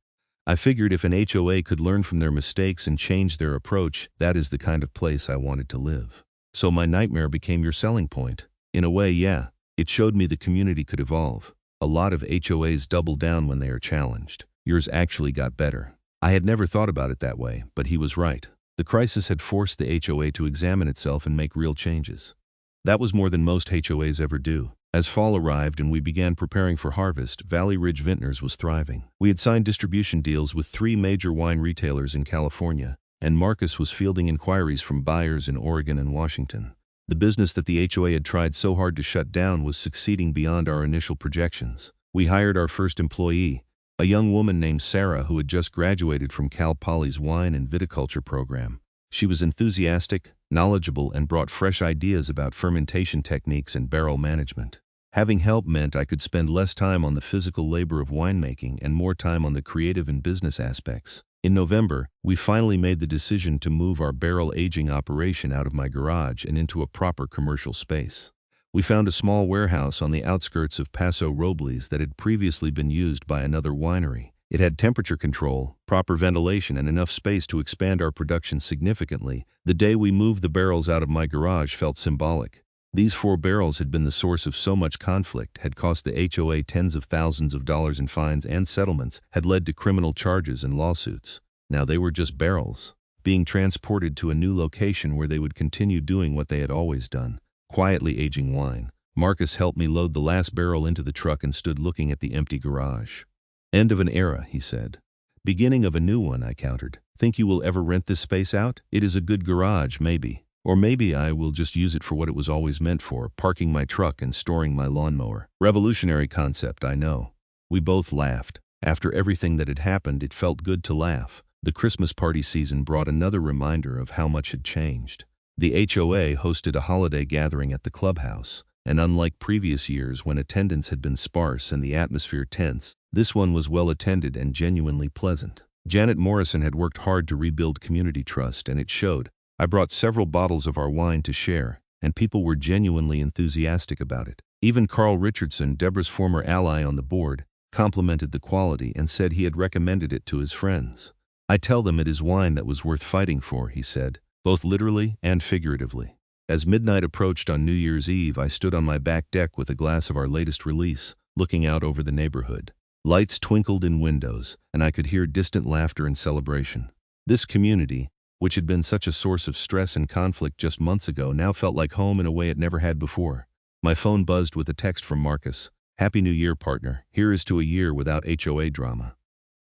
I figured if an HOA could learn from their mistakes and change their approach, that is the kind of place I wanted to live. So my nightmare became your selling point. In a way, yeah, it showed me the community could evolve. A lot of HOAs double down when they are challenged. Yours actually got better." I had never thought about it that way, but he was right. The crisis had forced the HOA to examine itself and make real changes. That was more than most HOAs ever do. As fall arrived and we began preparing for harvest, Valley Ridge Vintners was thriving. We had signed distribution deals with 3 major wine retailers in California, and Marcus was fielding inquiries from buyers in Oregon and Washington. The business that the HOA had tried so hard to shut down was succeeding beyond our initial projections. We hired our first employee, a young woman named Sarah who had just graduated from Cal Poly's wine and viticulture program. She was enthusiastic, knowledgeable, and brought fresh ideas about fermentation techniques and barrel management. Having help meant I could spend less time on the physical labor of winemaking and more time on the creative and business aspects. In November, we finally made the decision to move our barrel aging operation out of my garage and into a proper commercial space. We found a small warehouse on the outskirts of Paso Robles that had previously been used by another winery. It had temperature control, proper ventilation, and enough space to expand our production significantly. The day we moved the barrels out of my garage felt symbolic. These 4 barrels had been the source of so much conflict, had cost the HOA tens of thousands of dollars in fines and settlements, had led to criminal charges and lawsuits. Now they were just barrels, being transported to a new location where they would continue doing what they had always done, quietly aging wine. Marcus helped me load the last barrel into the truck and stood looking at the empty garage. "End of an era," he said. "Beginning of a new one," I countered. "Think you will ever rent this space out? It is a good garage, maybe. Or maybe I will just use it for what it was always meant for, parking my truck and storing my lawnmower." Revolutionary concept, I know. We both laughed. After everything that had happened, it felt good to laugh. The Christmas party season brought another reminder of how much had changed. The HOA hosted a holiday gathering at the clubhouse, and unlike previous years when attendance had been sparse and the atmosphere tense, this one was well attended and genuinely pleasant. Janet Morrison had worked hard to rebuild community trust, and it showed. I brought several bottles of our wine to share, and people were genuinely enthusiastic about it. Even Carl Richardson, Deborah's former ally on the board, complimented the quality and said he had recommended it to his friends. "I tell them it is wine that was worth fighting for," he said, both literally and figuratively. As midnight approached on New Year's Eve, I stood on my back deck with a glass of our latest release, looking out over the neighborhood. Lights twinkled in windows, and I could hear distant laughter and celebration. This community, which had been such a source of stress and conflict just months ago, now felt like home in a way it never had before. My phone buzzed with a text from Marcus. "Happy New Year, partner. Here is to a year without HOA drama."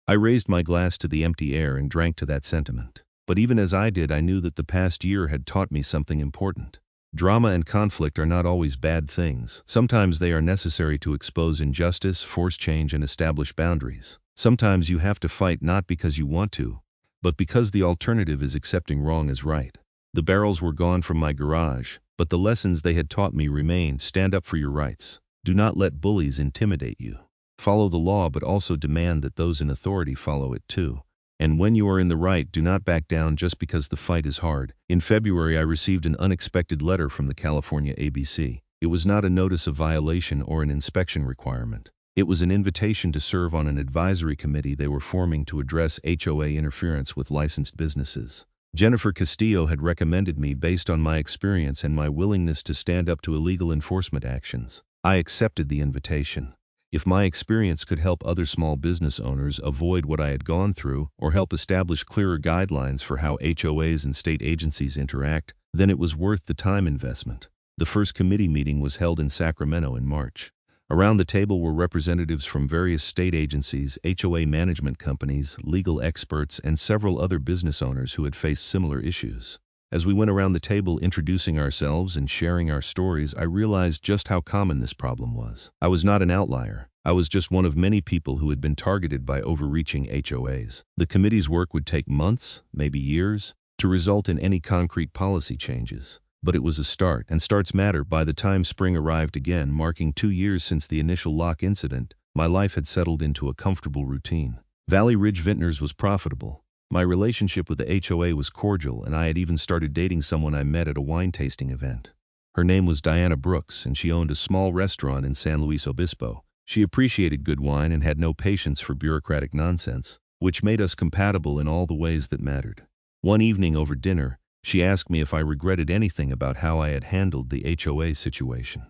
I raised my glass to the empty air and drank to that sentiment. But even as I did, I knew that the past year had taught me something important. Drama and conflict are not always bad things. Sometimes they are necessary to expose injustice, force change, and establish boundaries. Sometimes you have to fight not because you want to, but because the alternative is accepting wrong as right. The barrels were gone from my garage, but the lessons they had taught me remained. Stand up for your rights. Do not let bullies intimidate you. Follow the law, but also demand that those in authority follow it too. And when you are in the right, do not back down just because the fight is hard. In February, I received an unexpected letter from the California ABC. It was not a notice of violation or an inspection requirement. It was an invitation to serve on an advisory committee they were forming to address HOA interference with licensed businesses. Jennifer Castillo had recommended me based on my experience and my willingness to stand up to illegal enforcement actions. I accepted the invitation. If my experience could help other small business owners avoid what I had gone through or help establish clearer guidelines for how HOAs and state agencies interact, then it was worth the time investment. The first committee meeting was held in Sacramento in March. Around the table were representatives from various state agencies, HOA management companies, legal experts, and several other business owners who had faced similar issues. As we went around the table introducing ourselves and sharing our stories, I realized just how common this problem was. I was not an outlier. I was just one of many people who had been targeted by overreaching HOAs. The committee's work would take months, maybe years, to result in any concrete policy changes. But it was a start, and starts matter. By the time spring arrived again, marking 2 years since the initial lock incident, my life had settled into a comfortable routine. Valley Ridge Vintners was profitable. My relationship with the HOA was cordial, and I had even started dating someone I met at a wine tasting event. Her name was Diana Brooks, and she owned a small restaurant in San Luis Obispo. She appreciated good wine and had no patience for bureaucratic nonsense, which made us compatible in all the ways that mattered. One evening over dinner, she asked me if I regretted anything about how I had handled the HOA situation.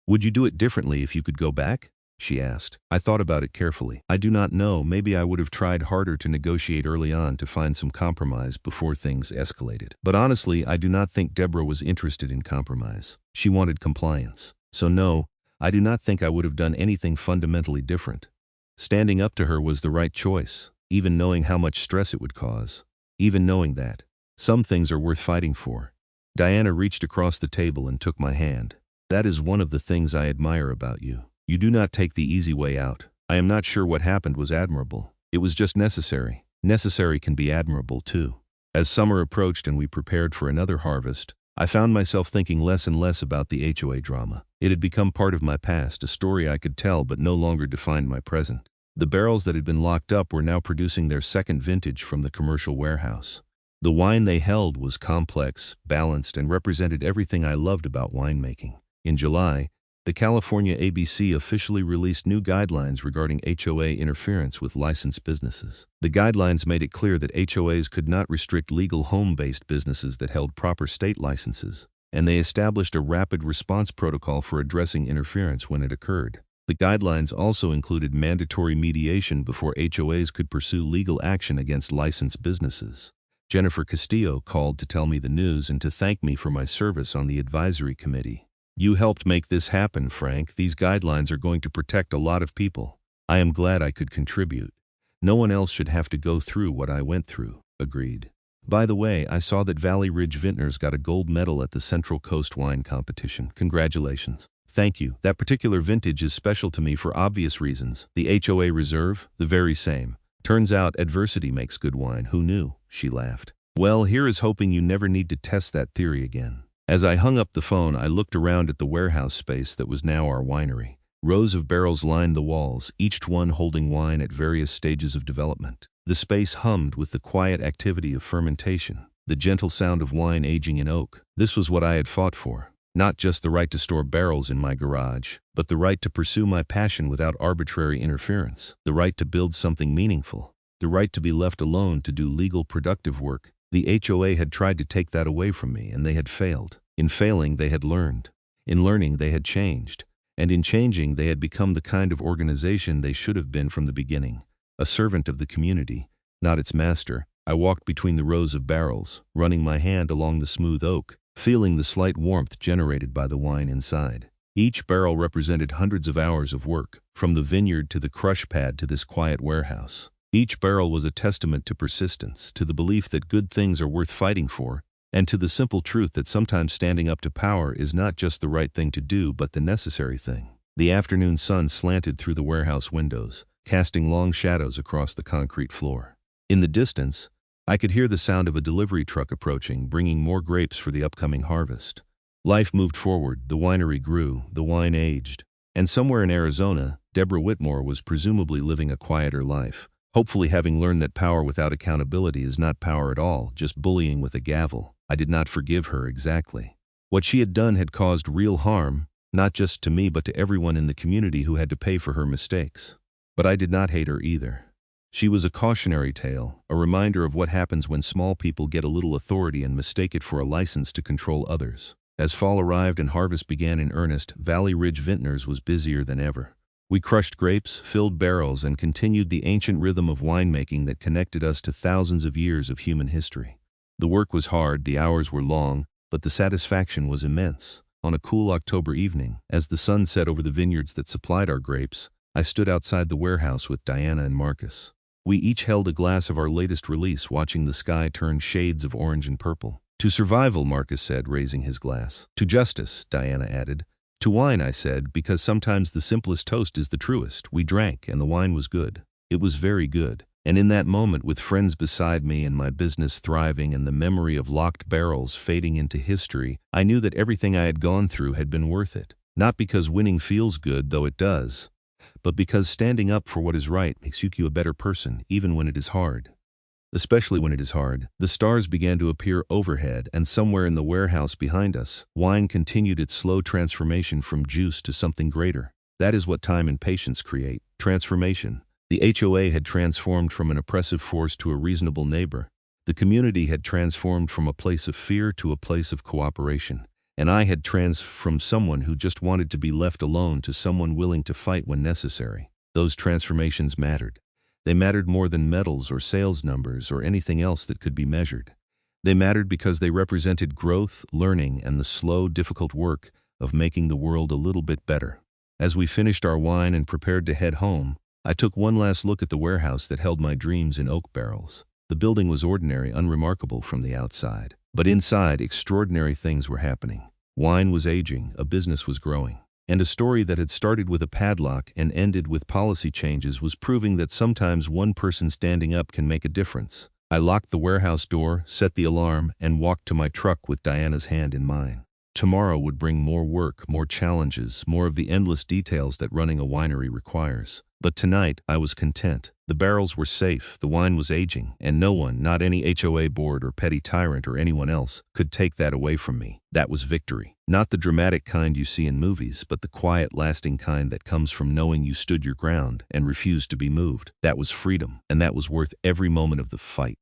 "Would you do it differently if you could go back?" she asked. I thought about it carefully. I do not know, maybe I would have tried harder to negotiate early on to find some compromise before things escalated. But honestly, I do not think Deborah was interested in compromise. She wanted compliance. So no, I do not think I would have done anything fundamentally different. Standing up to her was the right choice, even knowing how much stress it would cause. Even knowing that. Some things are worth fighting for. Diana reached across the table and took my hand. "That is one of the things I admire about you. You do not take the easy way out. I am not sure what happened was admirable. It was just necessary. Necessary can be admirable too." As summer approached and we prepared for another harvest, I found myself thinking less and less about the HOA drama. It had become part of my past, a story I could tell but no longer defined my present. The barrels that had been locked up were now producing their second vintage from the commercial warehouse. The wine they held was complex, balanced, and represented everything I loved about winemaking. In July, the California ABC officially released new guidelines regarding HOA interference with licensed businesses. The guidelines made it clear that HOAs could not restrict legal home-based businesses that held proper state licenses, and they established a rapid response protocol for addressing interference when it occurred. The guidelines also included mandatory mediation before HOAs could pursue legal action against licensed businesses. Jennifer Castillo called to tell me the news and to thank me for my service on the advisory committee. "You helped make this happen, Frank. These guidelines are going to protect a lot of people. I am glad I could contribute. No one else should have to go through what I went through." Agreed. By the way, I saw that Valley Ridge Vintners got a gold medal at the Central Coast Wine Competition. Congratulations. Thank you. That particular vintage is special to me for obvious reasons. The HOA reserve, the very same. Turns out adversity makes good wine. Who knew? She laughed. Well, here is hoping you never need to test that theory again. As I hung up the phone, I looked around at the warehouse space that was now our winery. Rows of barrels lined the walls, each one holding wine at various stages of development. The space hummed with the quiet activity of fermentation, the gentle sound of wine aging in oak. This was what I had fought for. Not just the right to store barrels in my garage, but the right to pursue my passion without arbitrary interference, the right to build something meaningful, the right to be left alone to do legal productive work. The HOA had tried to take that away from me, and they had failed. In failing, they had learned. In learning, they had changed. And in changing, they had become the kind of organization they should have been from the beginning, a servant of the community, not its master. I walked between the rows of barrels, running my hand along the smooth oak, feeling the slight warmth generated by the wine inside. Each barrel represented hundreds of hours of work, from the vineyard to the crush pad to this quiet warehouse. Each barrel was a testament to persistence, to the belief that good things are worth fighting for, and to the simple truth that sometimes standing up to power is not just the right thing to do but the necessary thing. The afternoon sun slanted through the warehouse windows, casting long shadows across the concrete floor. In the distance, I could hear the sound of a delivery truck approaching, bringing more grapes for the upcoming harvest. Life moved forward, the winery grew, the wine aged, and somewhere in Arizona, Deborah Whitmore was presumably living a quieter life, hopefully having learned that power without accountability is not power at all, just bullying with a gavel. I did not forgive her exactly. What she had done had caused real harm, not just to me but to everyone in the community who had to pay for her mistakes. But I did not hate her either. She was a cautionary tale, a reminder of what happens when small people get a little authority and mistake it for a license to control others. As fall arrived and harvest began in earnest, Valley Ridge Vintners was busier than ever. We crushed grapes, filled barrels, and continued the ancient rhythm of winemaking that connected us to thousands of years of human history. The work was hard, the hours were long, but the satisfaction was immense. On a cool October evening, as the sun set over the vineyards that supplied our grapes, I stood outside the warehouse with Diana and Marcus. We each held a glass of our latest release, watching the sky turn shades of orange and purple. "To survival," Marcus said, raising his glass. "To justice," Diana added. "To wine," I said, because sometimes the simplest toast is the truest. We drank, and the wine was good. It was very good. And in that moment, with friends beside me and my business thriving and the memory of locked barrels fading into history, I knew that everything I had gone through had been worth it. Not because winning feels good, though it does, but because standing up for what is right makes you a better person, even when it is hard. Especially when it is hard. The stars began to appear overhead, and somewhere in the warehouse behind us, wine continued its slow transformation from juice to something greater. That is what time and patience create. Transformation. The HOA had transformed from an oppressive force to a reasonable neighbor. The community had transformed from a place of fear to a place of cooperation. And I had from someone who just wanted to be left alone to someone willing to fight when necessary. Those transformations mattered. They mattered more than medals or sales numbers or anything else that could be measured. They mattered because they represented growth, learning, and the slow, difficult work of making the world a little bit better. As we finished our wine and prepared to head home, I took one last look at the warehouse that held my dreams in oak barrels. The building was ordinary, unremarkable from the outside. But inside, extraordinary things were happening. Wine was aging, a business was growing. And a story that had started with a padlock and ended with policy changes was proving that sometimes one person standing up can make a difference. I locked the warehouse door, set the alarm, and walked to my truck with Diana's hand in mine. Tomorrow would bring more work, more challenges, more of the endless details that running a winery requires. But tonight, I was content. The barrels were safe, the wine was aging, and no one, not any HOA board or petty tyrant or anyone else, could take that away from me. That was victory. Not the dramatic kind you see in movies, but the quiet, lasting kind that comes from knowing you stood your ground and refused to be moved. That was freedom, and that was worth every moment of the fight.